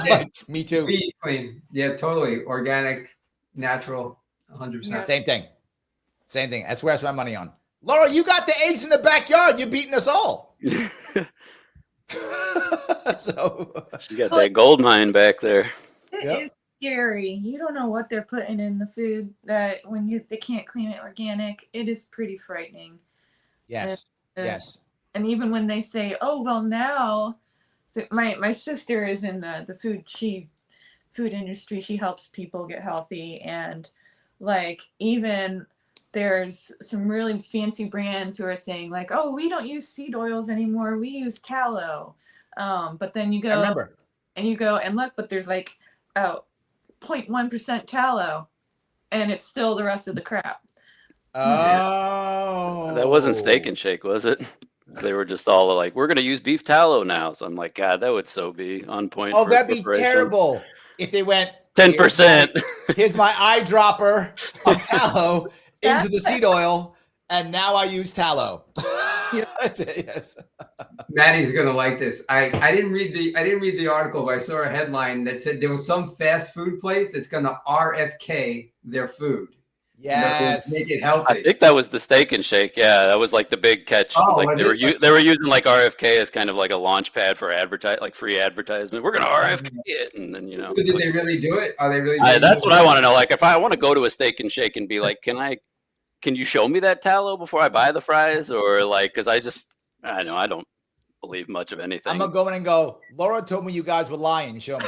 Yeah. Me too. We eat clean. Yeah, totally. Organic, natural, 100%. Yeah. Same thing. That's where I spend money on. Laura, you got the eggs in the backyard. You're beating us all. So you got that gold mine back there. It is scary. You don't know what they're putting in the food that they can't clean it organic. It is pretty frightening. Yes. Yes. And even when they say, "Oh, well, now," so my sister is in the food industry. She helps people get healthy, and like even there's some really fancy brands who are saying like, "Oh, we don't use seed oils anymore. We use tallow." But then you go and look, but there's like 0.1% tallow, and it's still the rest of the crap. Oh, that wasn't Steak and Shake, was it? They were just all like, "We're going to use beef tallow now." So I'm like, God, that would so be on point. Oh, that'd be terrible if they went 10%. Here's my eyedropper of tallow into the seed oil, and now I use tallow. That's it, yes. Maddie's gonna like this. I didn't read the article, but I saw a headline that said there was some fast food place that's gonna RFK their food. Yes, make it healthy. I think that was the Steak and Shake. Yeah, that was like the big catch. Oh, like they were using like RFK as kind of like a launch pad for free advertisement. We're gonna RFK it, and then So did they really do it? Are they really? That's what I want to know. Like, if I want to go to a Steak and Shake and be like, can you show me that tallow before I buy the fries, or like, because I don't believe much of anything. I'm gonna go in and go, Laura told me you guys were lying. Show me.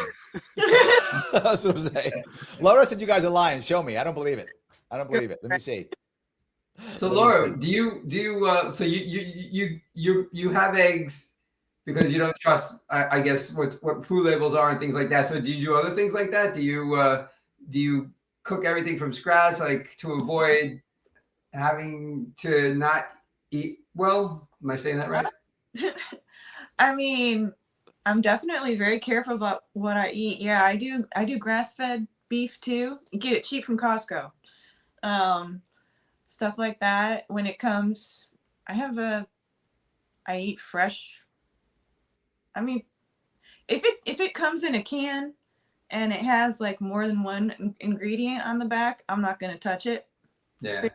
That's what I'm saying. Laura said you guys are lying. Show me. I don't believe it. Let me see. So Laura, do you so you have eggs because you don't trust, I guess, what food labels are and things like that. So do you do other things like that? Do you cook everything from scratch, like to avoid having to not eat well? Am I saying that right? I mean, I'm definitely very careful about what I eat. Yeah, I do grass-fed beef too. You get it cheap from Costco. Stuff like that. When it comes, I eat fresh. I mean, if it comes in a can and it has like more than one ingredient on the back, I'm not gonna touch it. Yeah.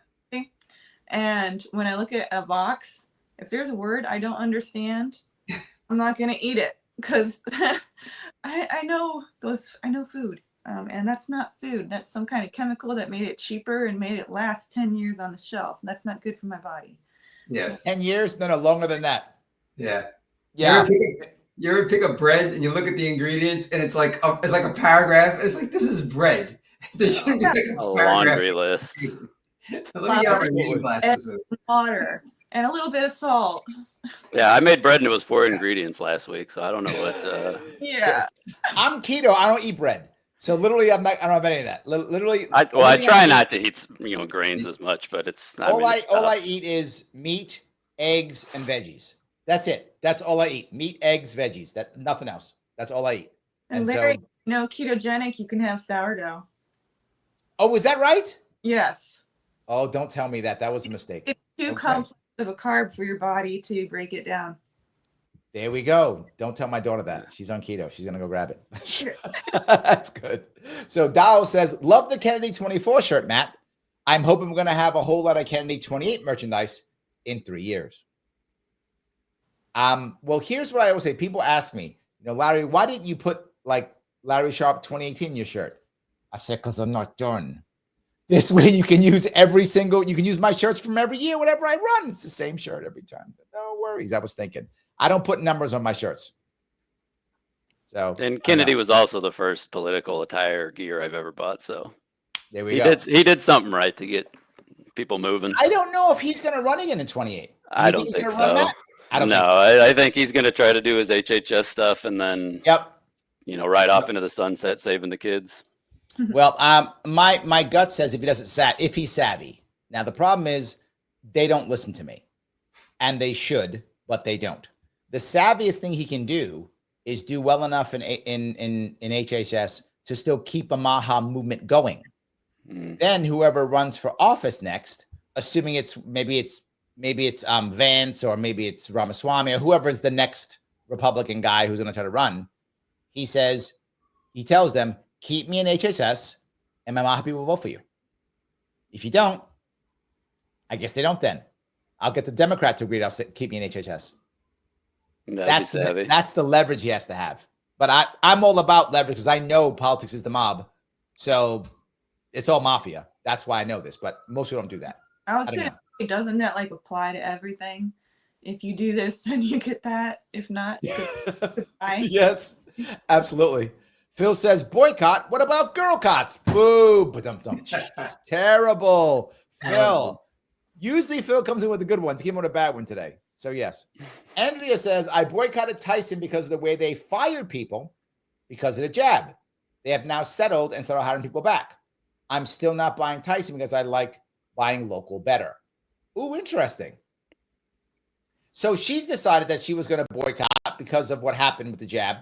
And when I look at a box, if there's a word I don't understand, I'm not gonna eat it because I know food. And that's not food. That's some kind of chemical that made it cheaper and made it last 10 years on the shelf. That's not good for my body. Yes. 10 years? No, longer than that. Yeah. Yeah. You ever pick up bread and you look at the ingredients and it's like a paragraph. It's like, this is bread. There shouldn't be like a laundry list. So let me get my reading glasses. Water and a little bit of salt. Yeah, I made bread and it was 4 ingredients last week, so I don't know what. Yeah. I'm keto. I don't eat bread. So literally, I don't have any of that. Literally, I try not to eat grains as much, but it's not. All I eat is meat, eggs, and veggies. That's it. That's all I eat: meat, eggs, veggies. That nothing else. That's all I eat. And Larry, ketogenic, you can have sourdough. Oh, was that right? Yes. Oh, don't tell me that. That was a mistake. It's too complex of a carb for your body to break it down. There we go. Don't tell my daughter that. She's on keto. She's going to go grab it. That's good. So Dow says, love the Kennedy 24 shirt, Matt. I'm hoping we're going to have a whole lot of Kennedy 28 merchandise in 3 years. Well, here's what I always say. People ask me, Larry, why didn't you put like Larry Sharpe 2018 in your shirt? I said, because I'm not done. This way you can use you can use my shirts from every year, whatever I run. It's the same shirt every time. No worries. I was thinking. I don't put numbers on my shirts. So, and Kennedy was also the first political attire gear I've ever bought. So there we go. He did something right to get people moving. I don't know if he's going to run again in 28. I don't think so. I don't no, think so. I think he's going to try to do his HHS stuff and then, ride off into the sunset, saving the kids. Well, my gut says if he's savvy. Now the problem is they don't listen to me, and they should, but they don't. The savviest thing he can do is do well enough in HHS to still keep a Maha movement going. Then whoever runs for office next, assuming maybe it's Vance or maybe it's Ramaswamy or whoever is the next Republican guy who's going to try to run, he tells them, keep me in HHS and my Maha people will vote for you. If you don't, I guess they don't then. I'll get the Democrat to agree to keep me in HHS. That's the leverage he has to have. But I'm all about leverage because I know politics is the mob. So it's all mafia. That's why I know this. But most people don't do that. I was going to say, doesn't that like apply to everything? If you do this, then you get that. If not, goodbye. Yes, absolutely. Phil says, boycott. What about girl cots? Boo. Terrible. Phil. Usually Phil comes in with the good ones. He came with a bad one today. So yes. Andrea says, I boycotted Tyson because of the way they fired people because of the jab. They have now settled and started hiring people back. I'm still not buying Tyson because I like buying local better. Ooh, interesting. So she's decided that she was going to boycott because of what happened with the jab.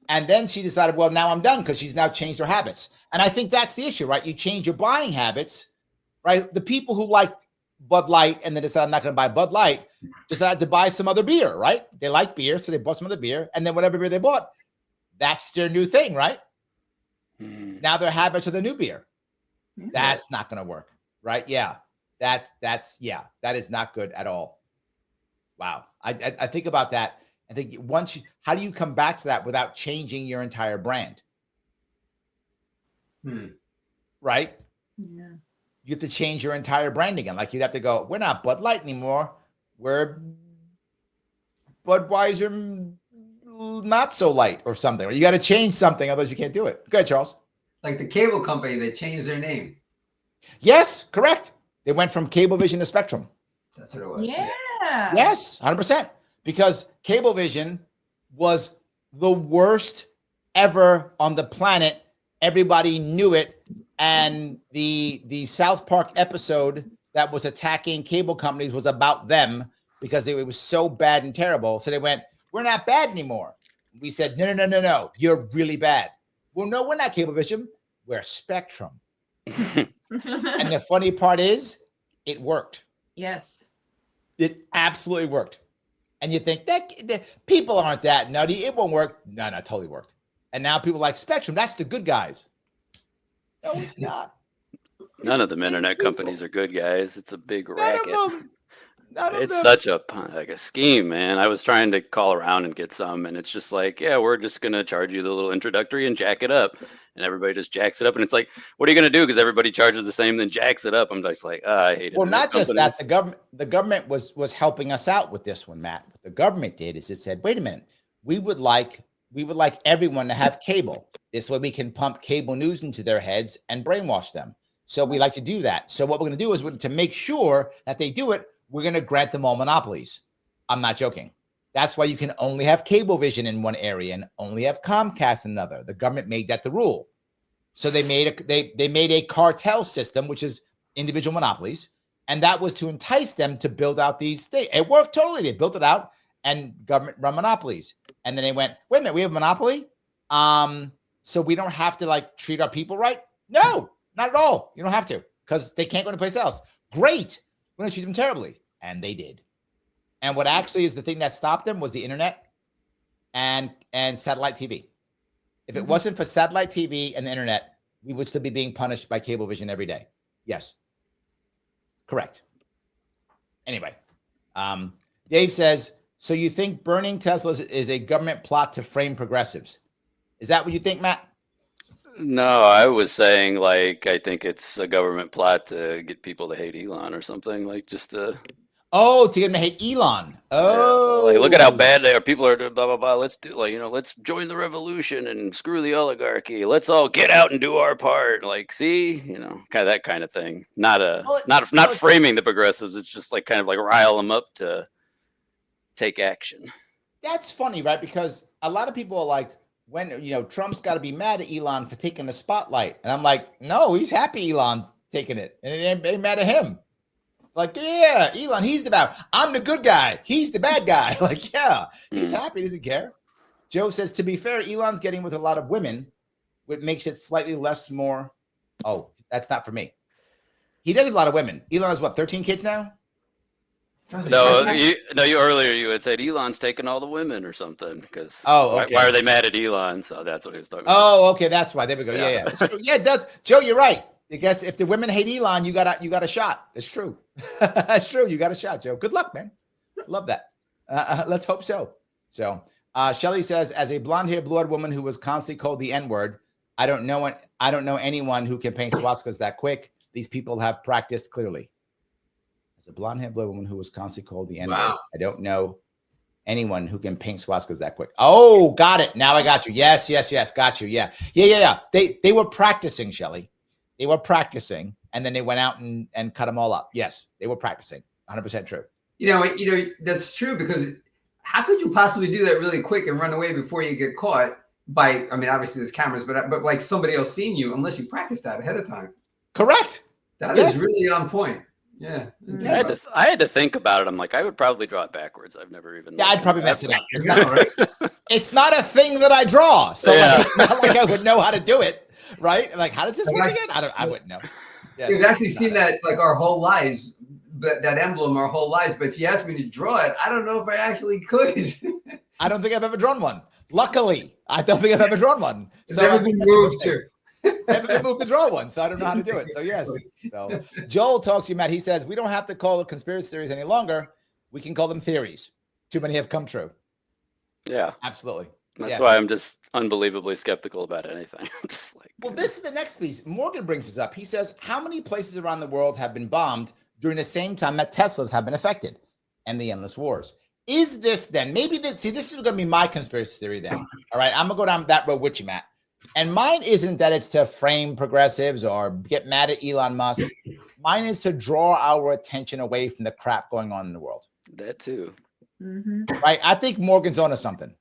And then she decided, well, now I'm done because she's now changed her habits. And I think that's the issue, right? You change your buying habits, right? The people who liked Bud Light and then decided I'm not going to buy Bud Light decided to buy some other beer, right? They like beer, so they bought some other beer. And then whatever beer they bought, that's their new thing, right? Now their habits are the new beer. That's not going to work, right? Yeah. That is not good at all. Wow. I think about that. I think how do you come back to that without changing your entire brand? Right? Yeah. You have to change your entire brand again. Like you'd have to go, we're not Bud Light anymore. We're Budweiser not so light or something. Or you got to change something, otherwise you can't do it. Go ahead, Charles. Like the cable company, they changed their name. Yes, correct. They went from Cablevision to Spectrum. That's what it was. Yeah. Yes, 100%. Because Cablevision was the worst ever on the planet. Everybody knew it. And the South Park episode that was attacking cable companies was about them because it was so bad and terrible. So they went, we're not bad anymore. We said, no. You're really bad. Well, no, we're not Cablevision. We're Spectrum. And the funny part is it worked. Yes. It absolutely worked. And you think that people aren't that nutty. It won't work. No, it totally worked. And now people like Spectrum. That's the good guys. No, it's not. None of them internet companies are good guys. It's a big racket. None of It's them. such a scheme, man. I was trying to call around and get some, and it's just like, yeah, we're just gonna charge you the little introductory and jack it up, and everybody just jacks it up, and it's like, what are you gonna do? Because everybody charges the same, then jacks it up. I'm just like, I hate it. Well, not just that. The government was helping us out with this one, Matt. What the government did is it said, wait a minute, we would like everyone to have cable. This way we can pump cable news into their heads and brainwash them. So we like to do that. So what we're going to do is to make sure that they do it, we're going to grant them all monopolies. I'm not joking. That's why you can only have Cablevision in one area and only have Comcast in another. The government made that the rule. So they made a cartel system, which is individual monopolies. And that was to entice them to build out these things. It worked totally. They built it out and government run monopolies. And then they went, wait a minute, we have a monopoly? So we don't have to like treat our people right? No, not at all. You don't have to because they can't go anyplace else. Great. We're going to treat them terribly. And they did. And what actually is the thing that stopped them was the internet and satellite TV. If it wasn't for satellite TV and the internet, we would still be being punished by Cablevision every day. Yes. Correct. Anyway, Dave says, so you think burning Teslas is a government plot to frame progressives? Is that what you think, Matt? No, I was saying like I think it's a government plot to get people to hate Elon or something, like just to. Oh, to get him to hate Elon. Oh, like, look at how bad they are. People are doing blah blah blah. Let's do let's join the revolution and screw the oligarchy. Let's all get out and do our part. Like, see, kind of that kind of thing. Not framing the progressives. It's just like kind of like rile them up to take action. That's funny, right? Because a lot of people are like, when Trump's got to be mad at Elon for taking the spotlight, and I'm like, no, he's happy Elon's taking it, and it ain't mad at him. Like, yeah, Elon, he's the bad. I'm the good guy. He's the bad guy. Like, yeah, he's happy. He doesn't care. Joe says, to be fair, Elon's getting with a lot of women, which makes it slightly less more. Oh, that's not for me. He does have a lot of women. Elon has what, 13 kids now? No, earlier you had said Elon's taking all the women or something because okay. Why are they mad at Elon? So that's what he was talking about. Oh, okay, that's why. There we go. Yeah. Yeah, it does. Joe, you're right. I guess if the women hate Elon, you got a shot. It's true. That's true. You got a shot, Joe. Good luck, man. Love that. Let's hope so. So Shelly says, as a blonde-haired, blue-eyed woman who was constantly called the N-word, I don't know anyone who can paint swastikas that quick. These people have practiced clearly. As a blonde-haired, blue woman who was constantly called the N-word, wow. I don't know anyone who can paint swastikas that quick. Oh, got it. Now I got you. Yes. Got you. Yeah. They were practicing, Shelly. They were practicing, and then they went out and cut them all up. Yes, they were practicing. 100% true. That's true, because how could you possibly do that really quick and run away before you get caught by, obviously there's cameras, but like somebody else seeing you, unless you practiced that ahead of time. Correct. That is really on point. Yeah. I had to think about it. I'm like, I would probably draw it backwards. I've never even. Yeah, I'd probably mess it up. It's not, right? It's not a thing that I draw. So it's not like I would know how to do it. Right? Like, how does this work again? I wouldn't know. Yes. We've actually seen that like our whole lives, that emblem our whole lives. But if you ask me to draw it, I don't know if I actually could. I don't think I've ever drawn one. Luckily, I don't think I've ever drawn one. So never been moved to. Never been moved to draw one, so I don't know how to do it. So yes. So Joel talks to you, Matt. He says, we don't have to call it conspiracy theories any longer. We can call them theories. Too many have come true. Yeah. Absolutely. That's why I'm just unbelievably skeptical about anything. I'm just like, well, this is the next piece. Morgan brings this up. He says, how many places around the world have been bombed during the same time that Teslas have been affected? And the endless wars. Is this then, this is going to be my conspiracy theory then. All right, I'm going to go down that road with you, Matt. And mine isn't that it's to frame progressives or get mad at Elon Musk. Mine is to draw our attention away from the crap going on in the world. That too. Mm-hmm. Right? I think Morgan's onto something.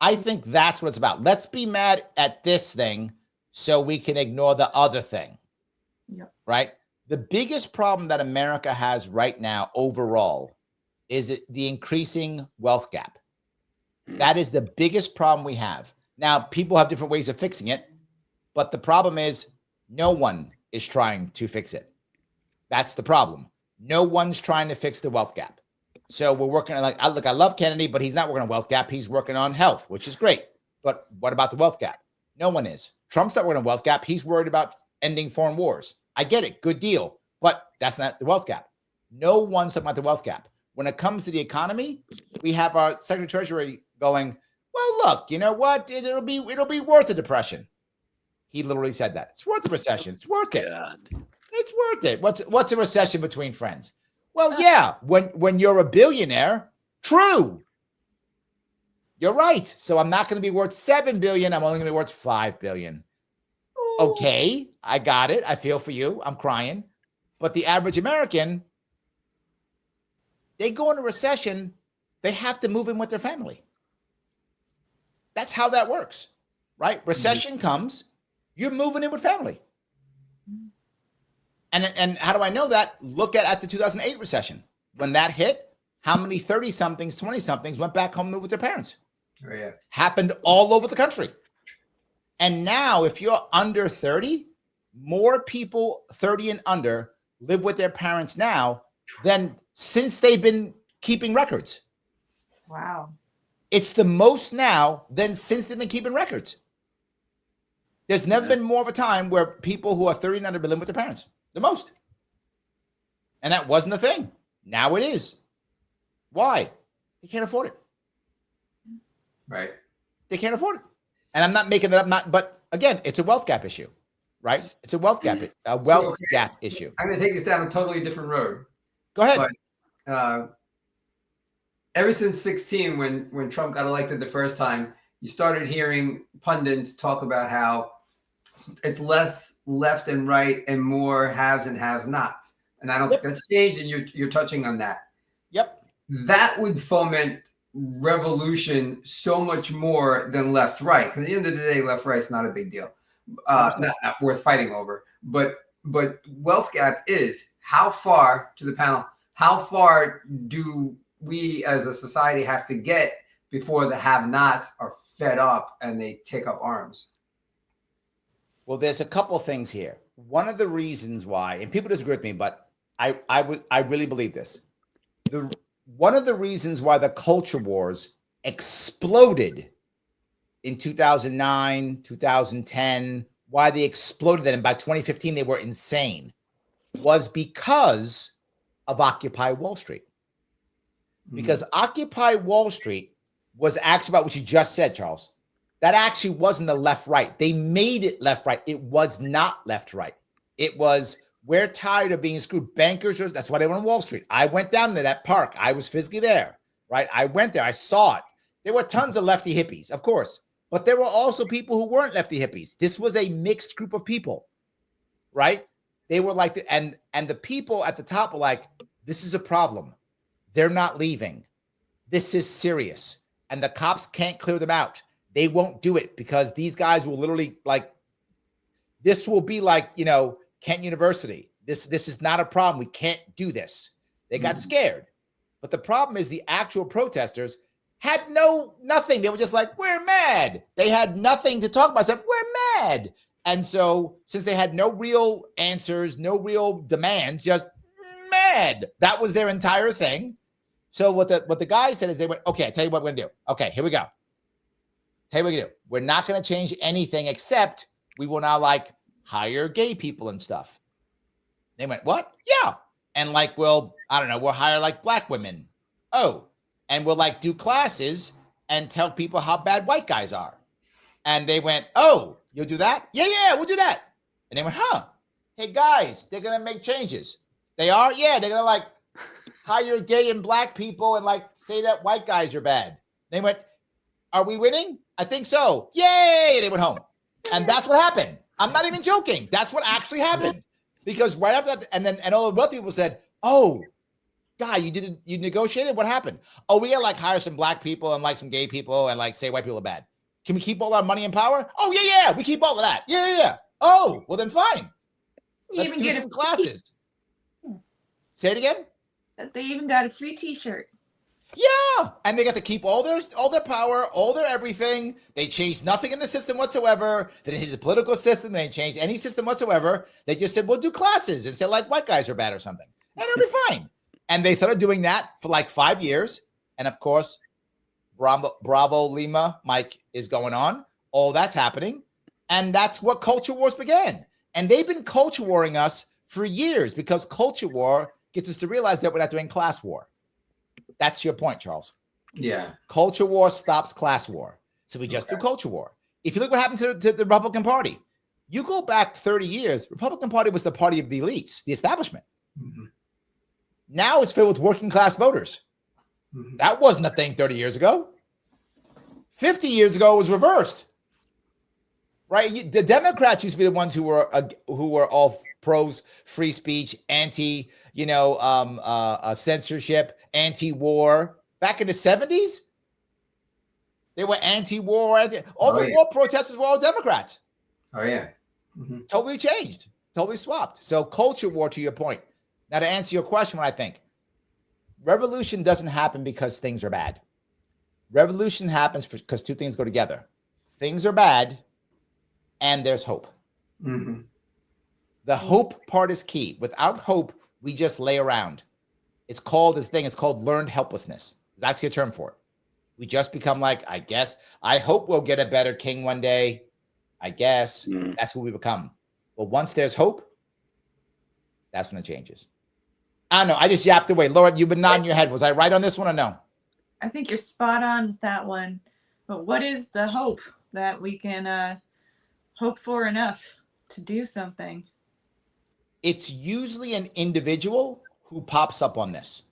I think that's what it's about. Let's be mad at this thing so we can ignore the other thing. Yep. Right? The biggest problem that America has right now overall is the increasing wealth gap. That is the biggest problem we have. Now, people have different ways of fixing it, but the problem is no one is trying to fix it. That's the problem. No one's trying to fix the wealth gap. So we're working on, I love Kennedy, but he's not working on wealth gap. He's working on health, which is great. But what about the wealth gap? No one is. Trump's not working on wealth gap. He's worried about ending foreign wars. I get it. Good deal. But that's not the wealth gap. No one's talking about the wealth gap. When it comes to the economy, we have our Secretary of Treasury going, well, look, you know what? It'll be worth the depression. He literally said that. It's worth the recession. It's worth it. God. It's worth it. What's a recession between friends? Well, yeah, when you're a billionaire, true. You're right. So I'm not going to be worth $7 billion. I'm only going to be worth $5 billion. Okay, I got it. I feel for you. I'm crying. But the average American, they go into recession, they have to move in with their family. That's how that works, right? Recession comes, you're moving in with family. And how do I know that? Look at the 2008 recession. When that hit, how many 30-somethings, 20-somethings went back home to live with their parents? Oh, yeah. Happened all over the country. And now if you're under 30, more people 30 and under live with their parents now than since they've been keeping records. Wow. It's the most now than since they've been keeping records. There's never been more of a time where people who are 30 and under have been living with their parents. The most. And that wasn't a thing. Now it is. Why? They can't afford it. Right. They can't afford it. And I'm not making that up, but again, it's a wealth gap issue, right? It's a wealth gap, gap issue. I'm going to take this down a totally different road. Go ahead. But ever since 16, when Trump got elected the first time, you started hearing pundits talk about how it's less left and right and more haves and have-nots. And I don't think that's changed, and you're touching on that. Yep. That would foment revolution so much more than left-right. Because at the end of the day, left-right is not a big deal. Not worth fighting over. But wealth gap is, how far, to the panel, how far do we as a society have to get before the have-nots are fed up and they take up arms? Well, there's a couple things here. One of the reasons why, and people disagree with me, but I really believe this. One of the reasons why the culture wars exploded in 2009, 2010, why they exploded, and by 2015 they were insane, was because of Occupy Wall Street. Because Occupy Wall Street was actually about what you just said, Charles. That actually wasn't the left-right. They made it left-right. It was not left-right. It was, we're tired of being screwed. Bankers, that's why they went on Wall Street. I went down to that park. I was physically there, right? I went there. I saw it. There were tons of lefty hippies, of course. But there were also people who weren't lefty hippies. This was a mixed group of people, right? They were like, and the people at the top were like, this is a problem. They're not leaving. This is serious. And the cops can't clear them out. They won't do it because these guys will literally, like, this will be like, Kent University. This is not a problem. We can't do this. They got scared. But the problem is the actual protesters had nothing. They were just like, we're mad. They had nothing to talk about. Said, we're mad. And so since they had no real answers, no real demands, just mad. That was their entire thing. So what the guy said is they went, okay, I tell you what we're gonna do. Okay, here we go. Tell you what we're gonna do. We're not gonna change anything except we will now hire gay people and stuff. They went, what? Yeah. And we'll hire black women. Oh, and we'll do classes and tell people how bad white guys are. And they went, oh, you'll do that? Yeah, we'll do that. And they went, huh? Hey guys, they're gonna make changes. They are? Yeah, they're gonna hire gay and black people and say that white guys are bad. They went, are we winning? I think so. Yay! They went home. And that's what happened. I'm not even joking. That's what actually happened. Because right after that, and all the wealthy people said, oh, guy, you negotiated? What happened? Oh, we gotta hire some black people and some gay people and say white people are bad. Can we keep all our money and power? Oh, yeah, we keep all of that. Yeah. Oh, well then fine. Let's do some classes. Say it again. They even got a free t-shirt. Yeah, and they got to keep all their power, all their everything. They changed nothing in the system whatsoever. They didn't change the political system. They didn't change any system whatsoever. They just said, we'll do classes and say white guys are bad or something. And it'll be fine. And they started doing that for 5 years. And of course, Bravo Lima, Mike, is going on. All that's happening. And that's what culture wars began. And they've been culture warring us for years because culture war gets us to realize that we're not doing class war. That's your point, Charles. Yeah. Culture war stops class war. So we just do culture war. If you look what happened to the Republican Party, you go back 30 years, Republican Party was the party of the elites, the establishment. Mm-hmm. Now it's filled with working class voters. Mm-hmm. That wasn't a thing 30 years ago. 50 years ago, it was reversed. Right? The Democrats used to be the ones who were all pros free speech, anti, censorship, anti-war. Back in the 70s, they were anti-war. All the war protesters were all Democrats. Oh yeah, Totally changed, totally swapped. So culture war, to your point. Now to answer your question, what I think, revolution doesn't happen because things are bad. Revolution happens because two things go together. Things are bad, and there's hope. Mm-hmm. The hope part is key. Without hope, we just lay around. It's called learned helplessness. There's actually a term for it. We just become I hope we'll get a better king one day. I guess that's who we become. But once there's hope, that's when it changes. I don't know. I just yapped away. Laura, you've been nodding your head. Was I right on this one or no? I think you're spot on with that one. But what is the hope that we can hope for enough to do something? It's usually an individual who pops up on this.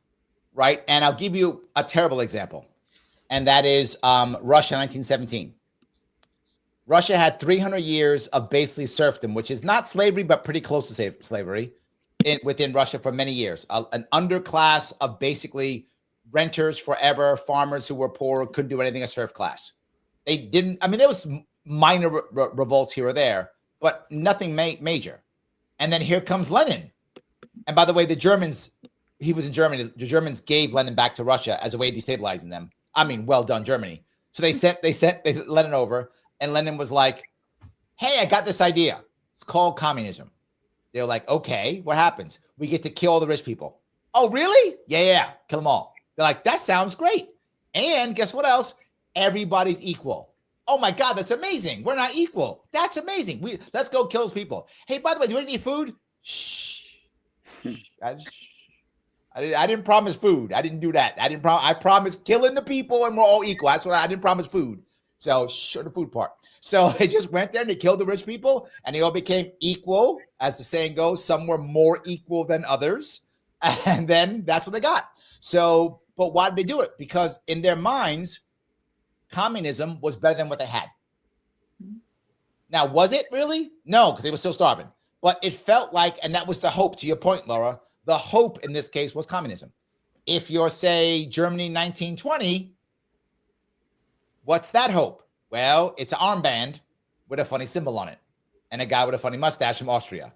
right? And I'll give you a terrible example, and that is Russia, 1917. Russia had 300 years of basically serfdom, which is not slavery, but pretty close to slavery within Russia for many years. An underclass of basically renters forever, farmers who were poor, couldn't do anything, a serf class. They didn't, I mean, there was minor revolts here or there, but nothing major. And then here comes Lenin. And by the way, the Germans, he was in Germany. The Germans gave Lenin back to Russia as a way of destabilizing them. I mean, well done, Germany. So they sent Lenin over, and Lenin was like, hey, I got this idea. It's called communism. They're like, okay, what happens? We get to kill all the rich people. Oh, really? Yeah, kill them all. They're like, that sounds great. And guess what else? Everybody's equal. Oh my God, that's amazing. We're not equal. That's amazing. Let's go kill those people. Hey, by the way, do we need food? Shh. I didn't promise food. I didn't do that. I promised killing the people and we're all equal. That's what I didn't promise food. So sure, the food part. So they just went there and they killed the rich people and they all became equal. As the saying goes, some were more equal than others. And then that's what they got. So, but why did they do it? Because in their minds, communism was better than what they had. Now, was it really? No, because they were still starving. But it felt like, and that was the hope, to your point, Laura, the hope in this case was communism. If you're, say, Germany 1920, what's that hope? Well, it's an armband with a funny symbol on it and a guy with a funny mustache from Austria.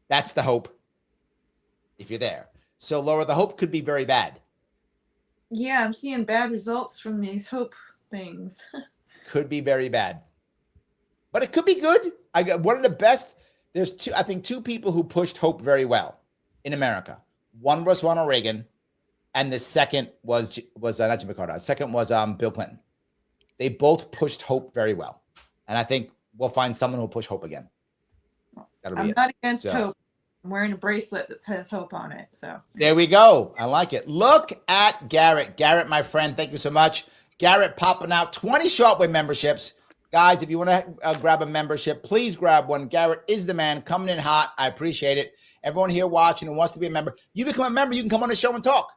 That's the hope if you're there. So, Laura, the hope could be very bad. Yeah, I'm seeing bad results from these hope things. Could be very bad. But it could be good. I got one of the best. There's two people who pushed hope very well in America. One was Ronald Reagan, and the second was not Jimmy Carter. The second was Bill Clinton. They both pushed hope very well. And I think we'll find someone who'll push hope again. I'm not against hope. I'm wearing a bracelet that says hope on it. So there we go. I like it. Look at Garrett. Garrett, my friend, thank you so much. Garrett popping out 20 Sharpe Way memberships. Guys, if you want to grab a membership, please grab one. Garrett is the man, coming in hot. I appreciate it. Everyone here watching who wants to be a member, you become a member, you can come on the show and talk,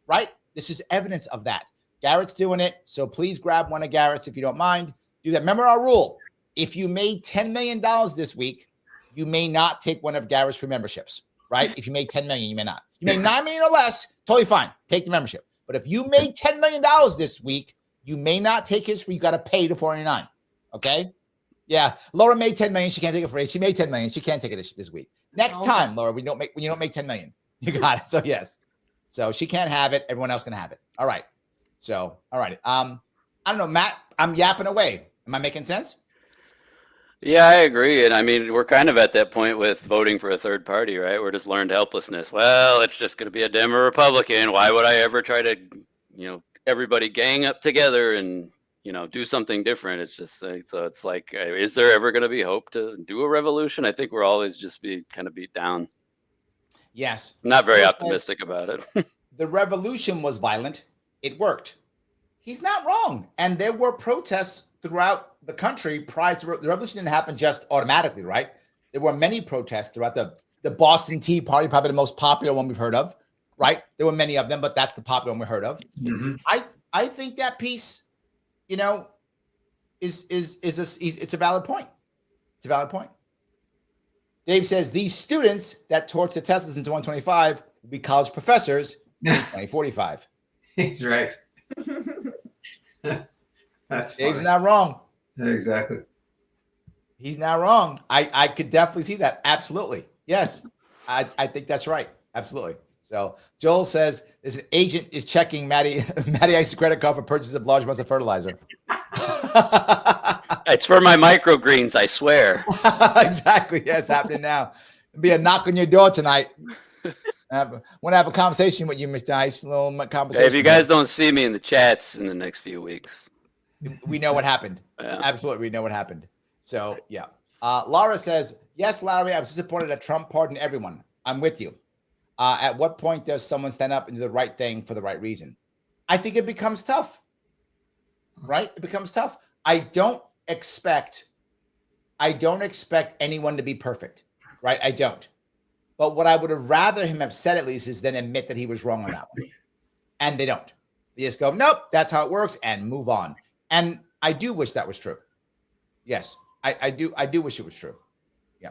right? This is evidence of that. Garrett's doing it, so please grab one of Garrett's if you don't mind. Do that. Remember our rule. If you made $10 million this week, you may not take one of Garrett's free memberships, right? If you made $10 million, you may not. You made $9 million or less, totally fine. Take the membership. But if you made $10 million this week, you may not take his free. You got to pay the $4.99. Okay? Yeah. Laura made $10 million. She can't take it free. She made $10 million. She can't take it this week. Next time, Laura, when you don't make $10 million, you got it. So yes. So she can't have it. Everyone else can have it. All right. So, all right. I don't know, Matt, I'm yapping away. Am I making sense? Yeah, I agree. And I mean, we're kind of at that point with voting for a third party, right? We're just learned helplessness. Well, it's just going to be a Dem or Republican. Why would I ever try to, everybody gang up together and, do something different? It's just so it's like, is there ever going to be hope to do a revolution? I think we're always just kind of beat down. Yes. I'm not very optimistic about it. The revolution was violent. It worked. He's not wrong. And there were protests throughout the country prior to the revolution. Didn't happen just automatically, right? There were many protests throughout the Boston Tea Party, probably the most popular one we've heard of, right? There were many of them, but that's the popular one we heard of. Mm-hmm. I think that piece, it's a valid point. It's a valid point. Dave says these students that torch the Teslas in 2025 will be college professors in 2045. He's right. Dave's not wrong. Exactly. He's not wrong. I could definitely see that. Absolutely. Yes. I think that's right. Absolutely. So Joel says there's an agent is checking Matty Ice's credit card for purchase of large amounts of fertilizer. It's for my microgreens, I swear. Exactly. Yes, happening now. There'll be a knock on your door tonight. I want to have a conversation with you, Mr. Ice. A little conversation. Hey, if you guys don't see me in the chats in the next few weeks, we know what happened. Yeah. Absolutely, we know what happened. So, yeah. Laura says, yes, Larry, I was disappointed that Trump pardoned everyone. I'm with you. At what point does someone stand up and do the right thing for the right reason? I think it becomes tough, right? It becomes tough. I don't expect anyone to be perfect, right? I don't. But what I would have rather him have said at least is then admit that he was wrong on that one. And they don't. They just go, nope, that's how it works, and move on. And I do wish that was true. Yes, I do wish it was true. Yeah.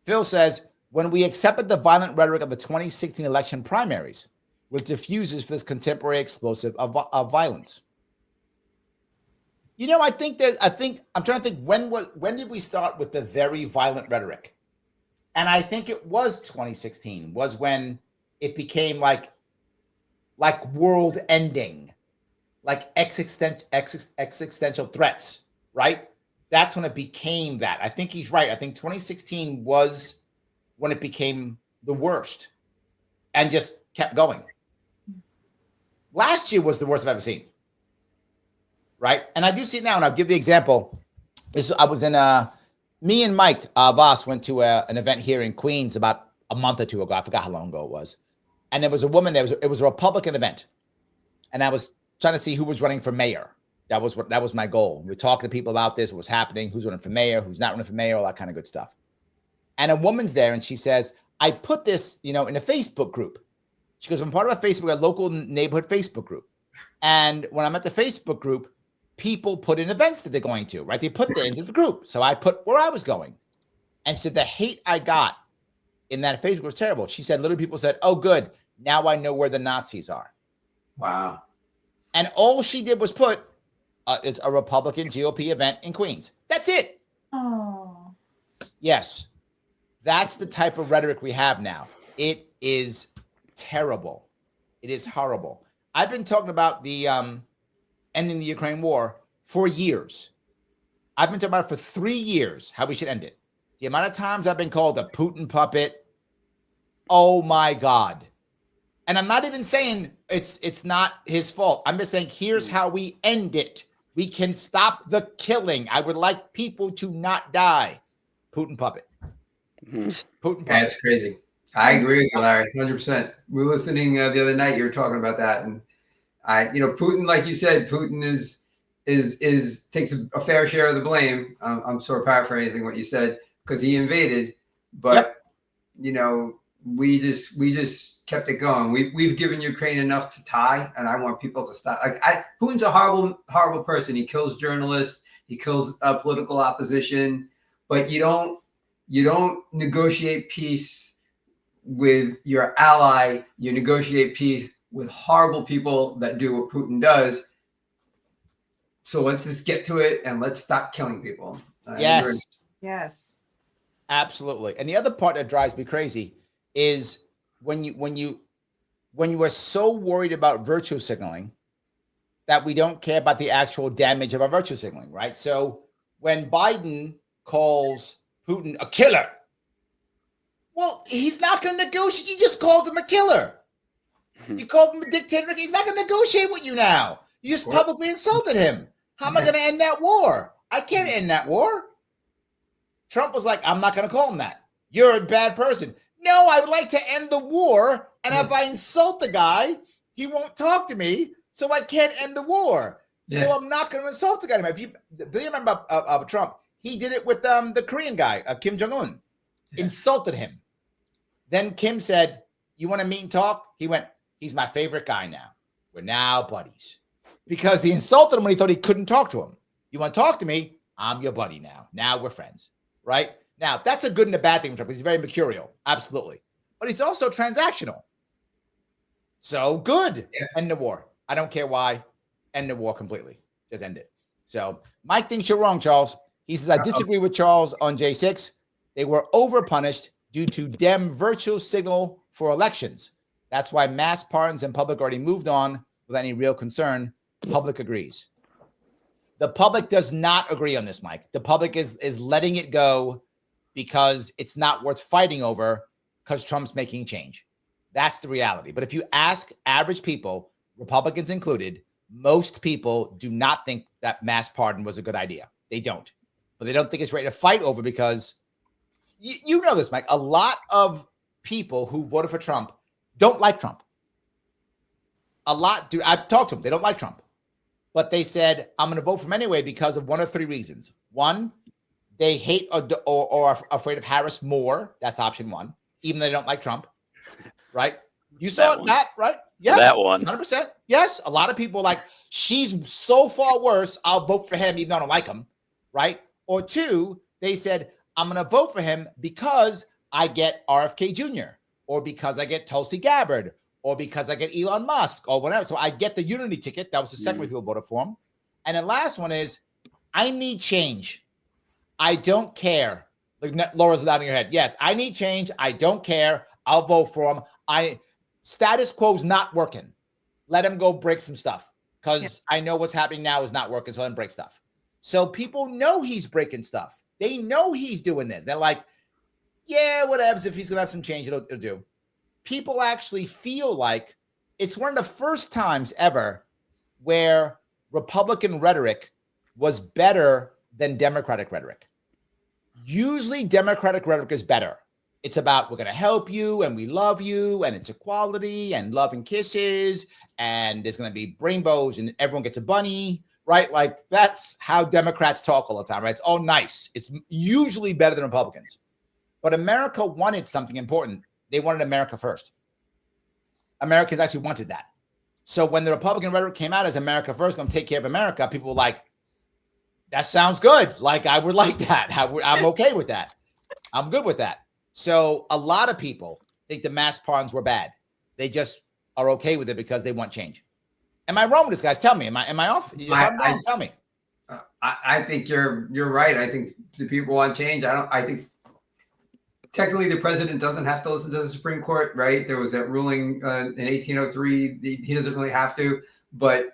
Phil says, when we accepted the violent rhetoric of the 2016 election primaries, which diffuses for this contemporary explosive of violence. You know, I'm trying to think when did we start with the very violent rhetoric? And I think it was 2016 was when it became like world ending, like existential threats, right? That's when it became that. I think he's right. I think 2016 was when it became the worst and just kept going. Last year was the worst I've ever seen. Right. And I do see it now. And I'll give the example. I was in me and Mike Voss went to an event here in Queens about a month or two ago. I forgot how long ago it was. And there was a woman there. It was a Republican event. And I was trying to see who was running for mayor. That was my goal. We were talking to people about this, what was happening, who's running for mayor, who's not running for mayor, all that kind of good stuff. And a woman's there and she says, I put this, in a Facebook group. She goes, I'm part of a local neighborhood Facebook group. And when I'm at the Facebook group, people put in events that they're going to, right? They put that into the group. So I put where I was going. And she said, the hate I got in that Facebook was terrible. She said, literally people said, oh, good. Now I know where the Nazis are. Wow. And all she did was put it's a Republican GOP event in Queens. That's it. Oh. Yes. That's the type of rhetoric we have now. It is terrible. It is horrible. I've been talking about the ending the Ukraine war for years. I've been talking about it for 3 years, how we should end it. The amount of times I've been called a Putin puppet. Oh my God. And I'm not even saying it's not his fault. I'm just saying, here's how we end it. We can stop the killing. I would like people to not die. Putin puppet. Putin puppet. That's crazy. I agree with you, Larry, 100%. We were listening the other night. You were talking about that, and Putin, like you said, Putin is takes a fair share of the blame. I'm sort of paraphrasing what you said because he invaded, but we just kept it going. We've given Ukraine enough to tie, and I want people to stop. Putin's a horrible person. He kills journalists. He kills political opposition. But you don't negotiate peace with your ally. You negotiate peace with horrible people that do what Putin does. So let's just get to it and let's stop killing people. Yes. Yes. Absolutely. And the other part that drives me crazy is when you are so worried about virtue signaling that we don't care about the actual damage of our virtue signaling, right? So when Biden calls Putin a killer, well, he's not going to negotiate. You just called him a killer. You called him a dictator. He's not going to negotiate with you now. You just publicly insulted him. How am I going to end that war? I can't end that war. Trump was like, I'm not going to call him that. You're a bad person. No, I would like to end the war. And if I insult the guy, he won't talk to me. So I can't end the war. Yeah. So I'm not going to insult the guy. If you remember Trump, he did it with the Korean guy, Kim Jong-un. Yeah. Insulted him. Then Kim said, you want to meet and talk? He went, he's my favorite guy now. We're now buddies. Because he insulted him when he thought he couldn't talk to him. You want to talk to me? I'm your buddy now. Now we're friends. Right? Now, that's a good and a bad thing for Trump. He's very mercurial. Absolutely. But he's also transactional. So good. Yeah. End the war. I don't care why. End the war completely. Just end it. So Mike thinks you're wrong, Charles. He says, I disagree with Charles on J6. They were overpunished due to Dem virtue signal for elections. That's why mass pardons and public already moved on without any real concern. Public agrees. The public does not agree on this, Mike. The public is letting it go because it's not worth fighting over because Trump's making change. That's the reality. But if you ask average people, Republicans included, most people do not think that mass pardon was a good idea. They don't. But they don't think it's ready to fight over because you know this, Mike. A lot of people who voted for Trump don't like Trump. A lot do. I've talked to them. They don't like Trump. But they said, I'm going to vote for him anyway because of one of three reasons. One, they hate or are afraid of Harris more. That's option one, even though they don't like Trump. Right? You saw that, right? Yes, that one. 100%. Yes, a lot of people like, she's so far worse, I'll vote for him even though I don't like him, right? Or two, they said, I'm going to vote for him because I get RFK Jr., or because I get Tulsi Gabbard, or because I get Elon Musk, or whatever. So I get the unity ticket. That was the second way people voted for him. And the last one is, I need change. I don't care. Like Laura's nodding her head. Yes, I need change. I don't care. I'll vote for him. Status quo's not working. Let him go break some stuff, because I know what's happening now is not working. So let him break stuff. So people know he's breaking stuff. They know he's doing this. They're like, yeah, whatever. If he's going to have some change, it'll do. People actually feel like it's one of the first times ever where Republican rhetoric was better than Democratic rhetoric. Usually Democratic rhetoric is better. It's about, we're going to help you and we love you and it's equality and love and kisses and there's going to be rainbows and everyone gets a bunny, right? Like that's how Democrats talk all the time, right? It's all nice. It's usually better than Republicans. But America wanted something important. They wanted America first. Americans actually wanted that. So when the Republican rhetoric came out as America first, going to take care of America, people were like, that sounds good. Like, I would like that. I'm okay with that. I'm good with that. So a lot of people think the mass pardons were bad. They just are okay with it because they want change. Am I wrong with this, guys? Tell me. Am I off? If I'm wrong, tell me. I think you're right. I think the people want change. I think technically the president doesn't have to listen to the Supreme Court, right? There was that ruling in 1803. He doesn't really have to, but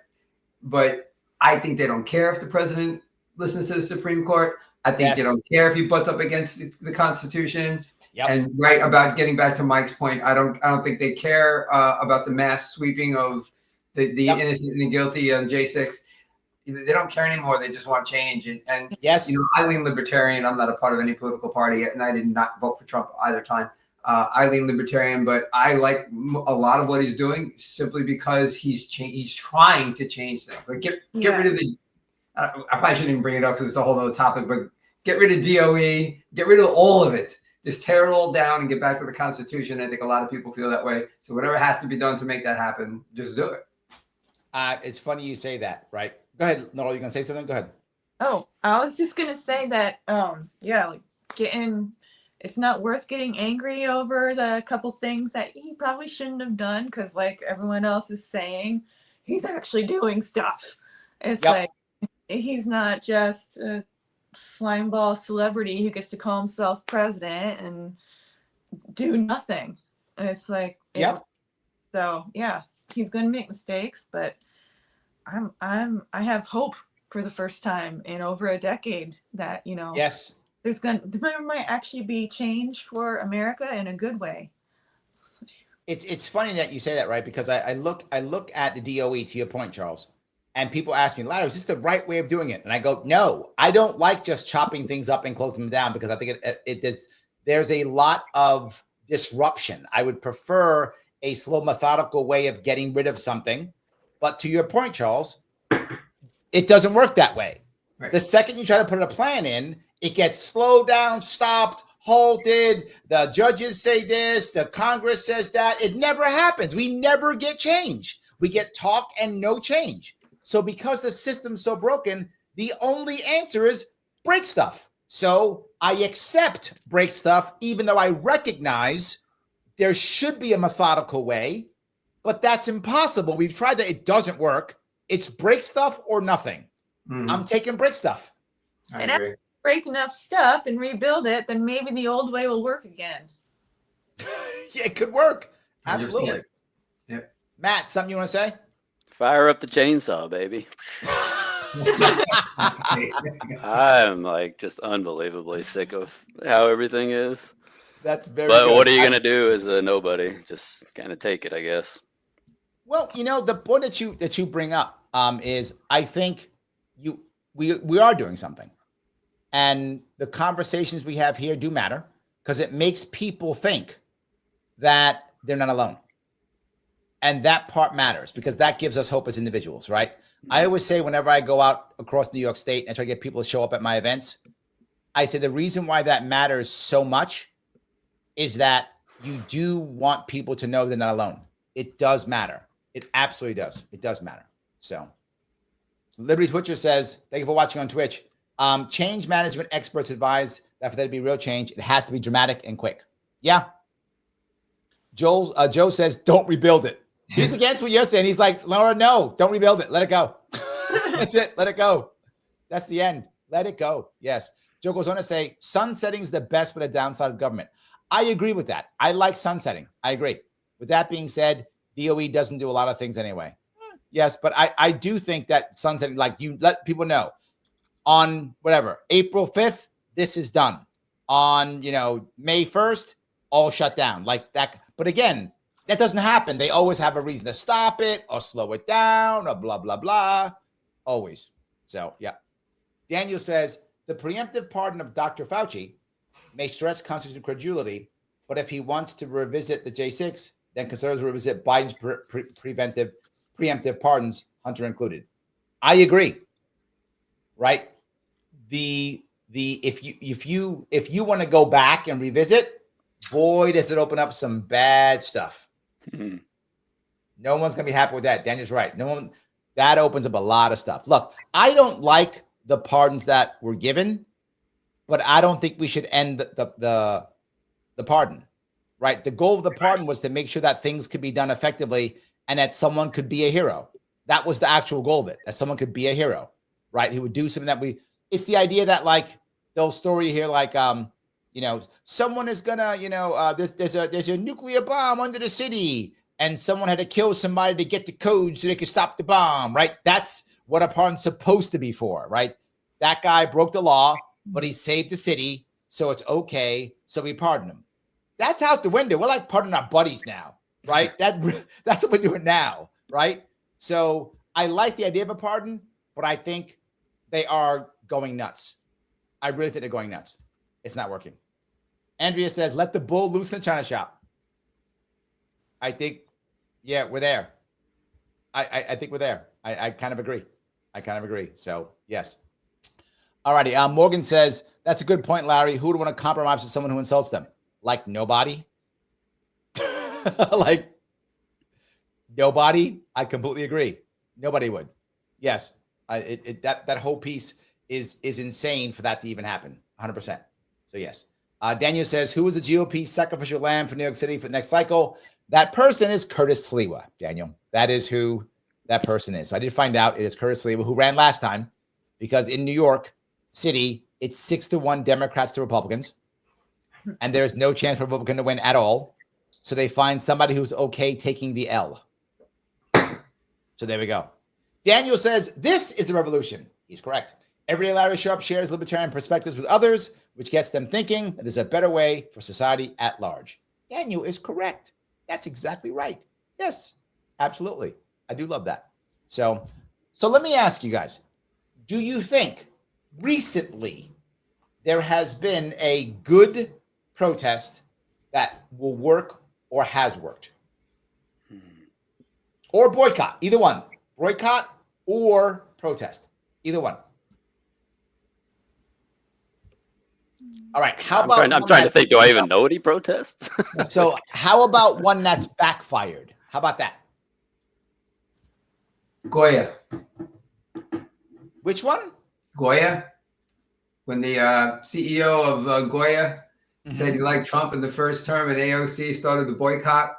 I think they don't care if the president listens to the Supreme Court. I think they don't care if he butts up against the Constitution. Yep. And right about getting back to Mike's point, I don't think they care about the mass sweeping of the innocent and the guilty on J6. They don't care anymore. They just want change. And yes, you know, I lean libertarian. I'm not a part of any political party, and I did not vote for Trump either time. I lean libertarian, but I like a lot of what he's doing simply because he's trying to change things. Like get rid of the. I probably shouldn't even bring it up because it's a whole other topic. But get rid of DOE. Get rid of all of it. Just tear it all down and get back to the Constitution. I think a lot of people feel that way. So whatever has to be done to make that happen, just do it. It's funny you say that, right? Go ahead, Noel. You gonna say something? Go ahead. Oh, I was just gonna say that. Like it's not worth getting angry over the couple things that he probably shouldn't have done because, like everyone else is saying, he's actually doing stuff. It's like he's not just a slimeball celebrity who gets to call himself president and do nothing. It's like, so yeah, he's gonna make mistakes, but I have hope for the first time in over a decade that, you know, there might actually be change for America in a good way. It's funny that you say that, right? Because I look at the DOE, to your point, Charles, and people ask me, Larry, is this the right way of doing it? And I go, no, I don't like just chopping things up and closing them down because I think there's a lot of disruption. I would prefer a slow, methodical way of getting rid of something. But to your point, Charles, it doesn't work that way. Right. The second you try to put a plan in, it gets slowed down, stopped, halted. The judges say this, the Congress says that. It never happens. We never get change. We get talk and no change. So because the system's so broken, the only answer is break stuff. So I accept break stuff, even though I recognize there should be a methodical way, but that's impossible. We've tried that. It doesn't work. It's break stuff or nothing. Mm-hmm. I'm taking break stuff. I agree. If break enough stuff and rebuild it, then maybe the old way will work again. Yeah, it could work. Absolutely. Yeah. Matt, something you want to say? Fire up the chainsaw, baby. I'm like just unbelievably sick of how everything is. That's very But good. What are you going to do as a nobody? Just kind of take it, I guess. Well, you know, the point that you bring up is I think we are doing something. And the conversations we have here do matter because it makes people think that they're not alone. And that part matters because that gives us hope as individuals, right? Mm-hmm. I always say whenever I go out across New York State and I try to get people to show up at my events, I say the reason why that matters so much is that you do want people to know they're not alone. It does matter. It absolutely does. It does matter. So Liberty Twitcher says, thank you for watching on Twitch. Change management experts advise that for there to be real change, it has to be dramatic and quick. Yeah. Joe says, don't rebuild it. He's against what you're saying. He's like, Laura, no, don't rebuild it. Let it go. That's it. Let it go. That's the end. Let it go. Yes. Joe goes on to say, sunsetting is the best but a downside of government. I agree with that. I like sunsetting. I agree. With that being said, DOE doesn't do a lot of things anyway. Yes, but I do think that sunsetting, like you let people know on whatever, April 5th, this is done. On, May 1st, all shut down like that. But again, that doesn't happen. They always have a reason to stop it or slow it down or blah, blah, blah. Always. So, yeah. Daniel says, the preemptive pardon of Dr. Fauci may stretch constitutional credulity, but if he wants to revisit the J6, then conservatives revisit Biden's preemptive pardons, Hunter included. I agree. Right? If you want to go back and revisit, boy, does it open up some bad stuff. Mm-hmm. No one's gonna be happy with that. Daniel's right. That opens up a lot of stuff. Look, I don't like the pardons that were given, but I don't think we should end the pardon. Right? The goal of the pardon was to make sure that things could be done effectively and that someone could be a hero. That was the actual goal of it, that someone could be a hero, right? He would do something that it's the idea that like the whole story here, like, someone is gonna, there's a nuclear bomb under the city and someone had to kill somebody to get the code so they could stop the bomb, right? That's what a pardon's supposed to be for, right? That guy broke the law, but he saved the city, so it's okay, so we pardon him. That's out the window. We're like pardoning our buddies now, right? That's what we're doing now, right? So I like the idea of a pardon, but I think they are going nuts. I really think they're going nuts. It's not working. Andrea says, let the bull loose in the China shop. I think, yeah, we're there. I think we're there. I kind of agree. So, yes. All righty. Morgan says, that's a good point, Larry. Who would want to compromise with someone who insults them? Like nobody? Like nobody? I completely agree. Nobody would. Yes. That whole piece is insane for that to even happen. 100%. So yes. Daniel says, who is the GOP sacrificial lamb for New York City for next cycle? That person is Curtis Sliwa, Daniel. That is who that person is. So I did find out it is Curtis Sliwa, who ran last time, because in New York City, it's 6-1 Democrats to Republicans. And there's no chance for a Republican to win at all. So they find somebody who's okay taking the L. So there we go. Daniel says, this is the revolution. He's correct. Everyday Larry Sharpe shares libertarian perspectives with others, which gets them thinking that there's a better way for society at large. Daniel is correct. That's exactly right. Yes, absolutely. I do love that. So let me ask you guys, do you think recently there has been a good protest that will work or has worked? Or boycott, either one. Boycott or protest, either one. All right. How about I'm trying to think, do I even know any protests? So how about one that's backfired? How about that? Goya. Which one? Goya. When the CEO of Goya said he liked Trump in the first term and AOC started the boycott.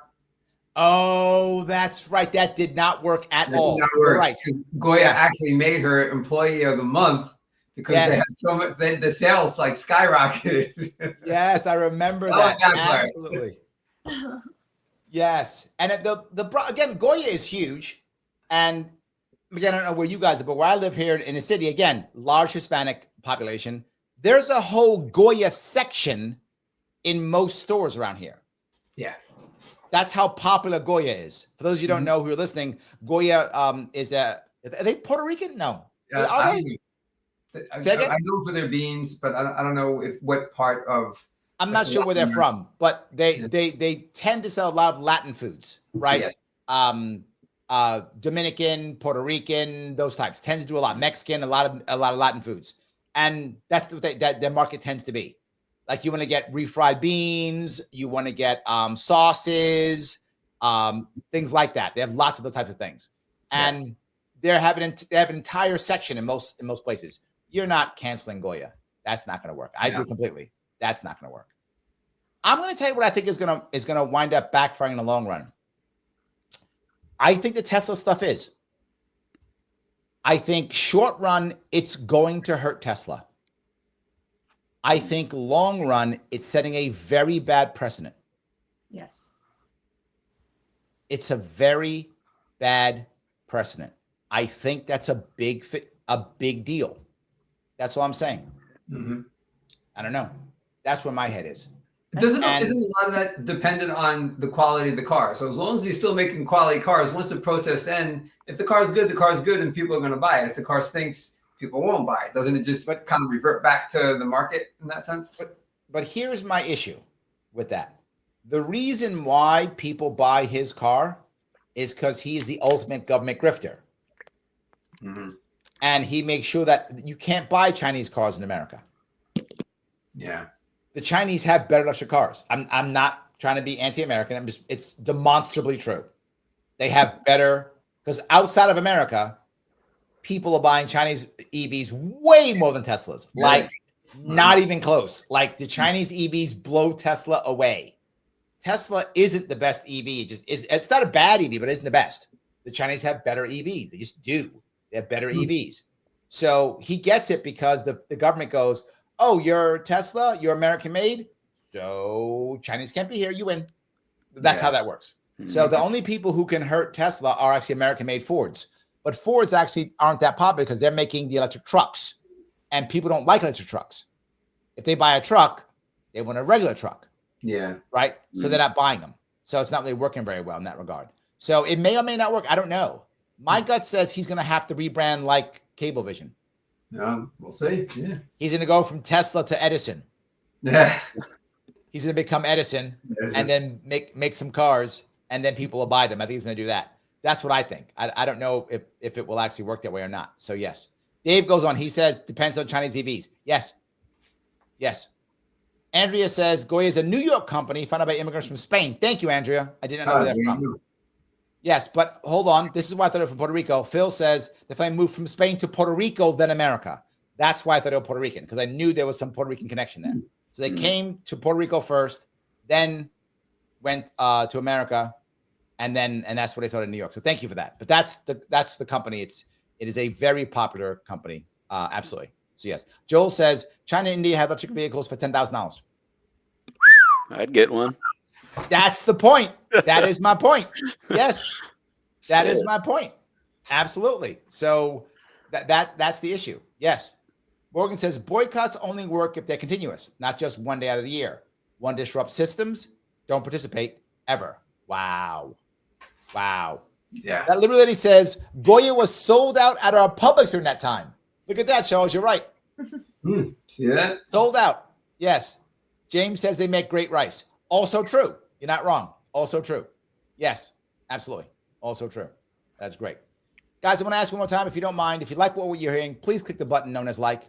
Oh, that's right. That did not work at all. Did not work. Right. Goya actually made her employee of the month because they had so much, the sales like skyrocketed. Yes, I remember that. Absolutely. Yes. And again, Goya is huge. And again, I don't know where you guys are, but where I live here in the city, again, large Hispanic population, there's a whole Goya section in most stores around here. Yeah. That's how popular Goya is. For those of you who don't know who are listening, Goya are they Puerto Rican? No. Are they? I know for their beans, but I don't know what part of. I'm not sure where they're from, but they tend to sell a lot of Latin foods, right? Yes. Dominican, Puerto Rican, those types tend to do a lot. Mexican, a lot of Latin foods, and that's what their market tends to be. Like you want to get refried beans, you want to get sauces, things like that. They have lots of those types of things, and they have an entire section in most places. You're not canceling Goya. That's not going to work. I agree completely. That's not going to work. I'm going to tell you what I think is going to wind up backfiring in the long run. I think the Tesla stuff is. I think short run, it's going to hurt Tesla. I think long run, it's setting a very bad precedent. Yes. It's a very bad precedent. I think that's a big deal. That's all I'm saying. Mm-hmm. I don't know. That's where my head is. Isn't a lot of that dependent on the quality of the car? So as long as you're still making quality cars, once the protests end, if the car's good, and people are going to buy it. If the car stinks, people won't buy it. Doesn't it just kind of revert back to the market in that sense? But here's my issue with that. The reason why people buy his car is because he's the ultimate government grifter. Mm-hmm. And he makes sure that you can't buy Chinese cars in America. Yeah. The Chinese have better electric cars. I'm not trying to be anti-American. It's demonstrably true. They have better, because outside of America, people are buying Chinese EVs way more than Teslas. Yeah. Like, not even close. Like, the Chinese EVs blow Tesla away. Tesla isn't the best EV. It's not a bad EV, but it isn't the best. The Chinese have better EVs. They just do. They have better EVs. So he gets it because the government goes, oh, you're Tesla, you're American made, so Chinese can't be here, you win. That's how that works. Mm-hmm. So the only people who can hurt Tesla are actually American made Fords. But Fords actually aren't that popular because they're making the electric trucks. And people don't like electric trucks. If they buy a truck, they want a regular truck. Yeah. Right? Mm-hmm. So they're not buying them. So it's not really working very well in that regard. So it may or may not work. I don't know. My gut says he's going to have to rebrand like Cablevision. We'll see. Yeah. He's going to go from Tesla to Edison. Yeah. He's going to become Edison and then make some cars, and then people will buy them. I think he's going to do that. That's what I think. I don't know if it will actually work that way or not. So yes. Dave goes on. He says, depends on Chinese EVs. Yes. Yes. Andrea says, Goya is a New York company founded by immigrants from Spain. Thank you, Andrea. I didn't know where that's from. Yes, but hold on. This is why I thought it was from Puerto Rico. Phil says the family moved from Spain to Puerto Rico, then America. That's why I thought it was Puerto Rican, because I knew there was some Puerto Rican connection there. So they came to Puerto Rico first, then went to America, and that's what they started in New York. So thank you for that. But that's the company. It is a very popular company. Absolutely. So yes. Joel says China and India have electric vehicles for $10,000. I'd get one. That's the point. That is my point. Yes, that is my point. Absolutely. So that's the issue. Yes. Morgan says boycotts only work if they're continuous, not just one day out of the year. One disrupts systems. Don't participate ever. Wow. Yeah. That Liberty Lady says Goya was sold out at our Publix during that time. Look at that, Charles. You're right. See that? Sold out. Yes. James says they make great rice. Also true. You're not wrong. Also true. Yes, absolutely. Also true. That's great. Guys, I want to ask one more time, if you don't mind, if you like what you're hearing, please click the button known as like.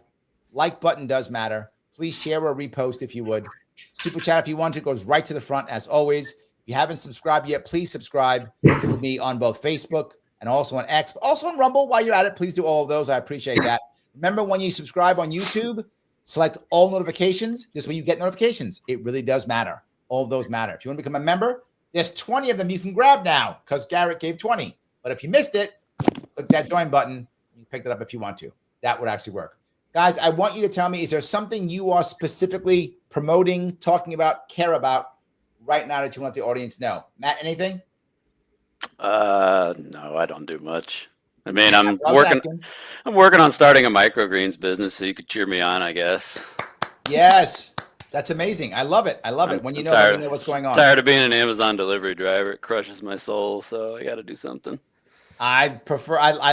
Like button does matter. Please share or repost if you would. Super chat if you want to goes right to the front as always. If you haven't subscribed yet, please subscribe to me on both Facebook and also on X, also on Rumble. While you're at it, please do all of those. I appreciate that. Remember, when you subscribe on YouTube, select all notifications. This way you get notifications. It really does matter. All of those matter. If you want to become a member, there's 20 of them you can grab now because Garrett gave 20. But if you missed it, click that join button. You can pick that up if you want to. That would actually work. Guys, I want you to tell me, is there something you are specifically promoting, talking about, care about right now that you want the audience to know? Matt, anything? No, I don't do much. I mean, I'm working on starting a microgreens business, so you could cheer me on, I guess. Yes. That's amazing. I love it. When you know what's going on. Tired of being an Amazon delivery driver. It crushes my soul, so I got to do something. I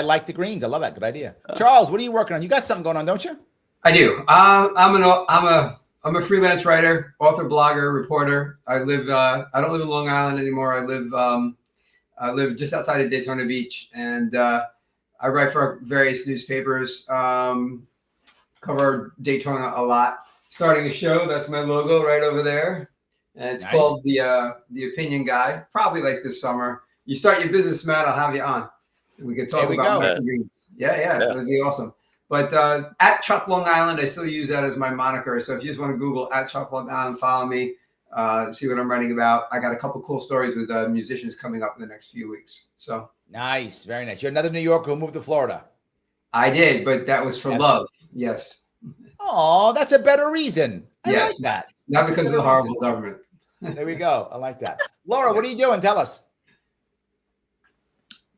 like the greens. I love that. Good idea. Charles, what are you working on? You got something going on, don't you? I do. I'm a freelance writer, author, blogger, reporter. I don't live in Long Island anymore. I live just outside of Daytona Beach, and I write for various newspapers. Cover Daytona a lot. Starting a show, that's my logo right over there. and it's Nice. called the Opinion Guy. Probably like this summer. You start your business, Matt. I'll have you on. We could talk about microgreens. Yeah, that'd be awesome. But at Chuck Long Island, I still use that as my moniker. So if you just want to Google at Chuck Long Island, follow me, see what I'm writing about. I got a couple cool stories with musicians coming up in the next few weeks. So nice, very nice. You're another New Yorker who moved to Florida. I did, but that was for love. Yes. Oh, that's a better reason. I like that. Not because of the horrible government. There we go. I like that. Laura, what are you doing? Tell us.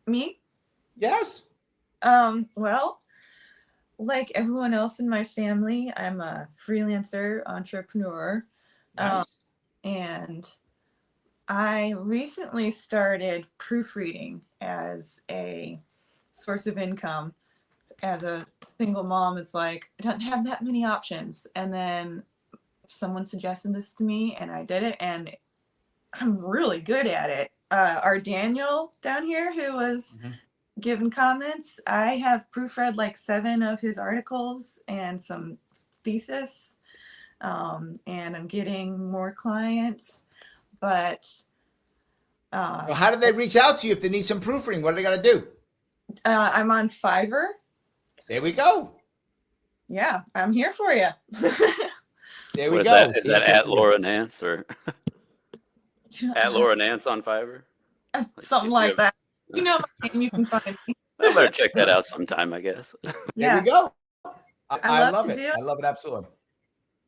Me? Yes. Well, like everyone else in my family, I'm a freelancer, entrepreneur. Nice. And I recently started proofreading as a source of income. As a single mom, it's like, I don't have that many options. And then someone suggested this to me and I did it, and I'm really good at it. Our Daniel down here, who was giving comments, I have proofread like 7 of his articles and some thesis. And I'm getting more clients, but well, how do they reach out to you if they need some proofreading? What do they got to do? I'm on Fiverr. There we go. Yeah, I'm here for you. There we What go. Is that at Laura Nance or at Laura Nance on Fiverr? Something like that. You know my name, you can find me. I better check that out sometime, I guess. There we go. I love it. I love it absolutely.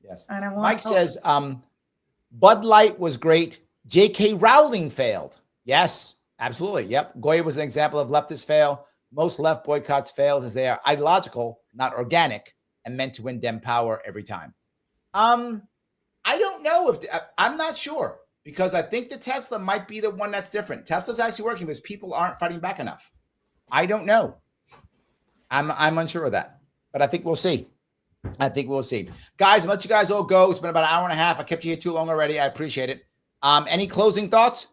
Yes. And I want Mike says, Bud Light was great. J.K. Rowling failed. Yes, absolutely. Yep. Goya was an example of leftist fail. Most left boycotts fails as they are ideological, not organic, and meant to win dem power every time. I don't know if I'm not sure, because I think the Tesla might be the one that's different. Tesla's actually working because people aren't fighting back enough. I don't know. I'm unsure of that, but I think we'll see. Guys, I'll let you guys all go. It's been about an hour and a half. I kept you here too long already. I appreciate it. Any closing thoughts?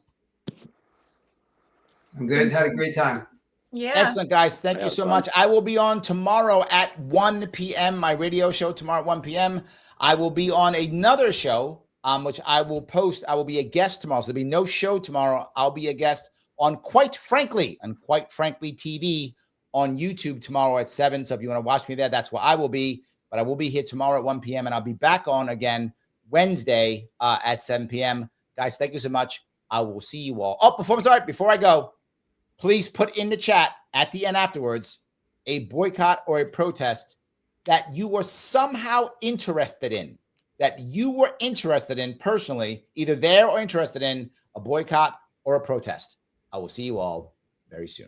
I'm good. Had a great time. Yeah. Excellent, guys. Thank you so much. I will be on tomorrow at 1 p.m. My radio show tomorrow at 1 p.m. I will be on another show, which I will post. I will be a guest tomorrow. So there'll be no show tomorrow. I'll be a guest on Quite Frankly TV on YouTube tomorrow at 7. So if you want to watch me there, that's where I will be. But I will be here tomorrow at 1 p.m. and I'll be back on again Wednesday at 7 p.m. Guys, thank you so much. I will see you all. Oh, before I go, please put in the chat at the end afterwards a boycott or a protest that you were somehow interested in, personally, either there or interested in a boycott or a protest. I will see you all very soon.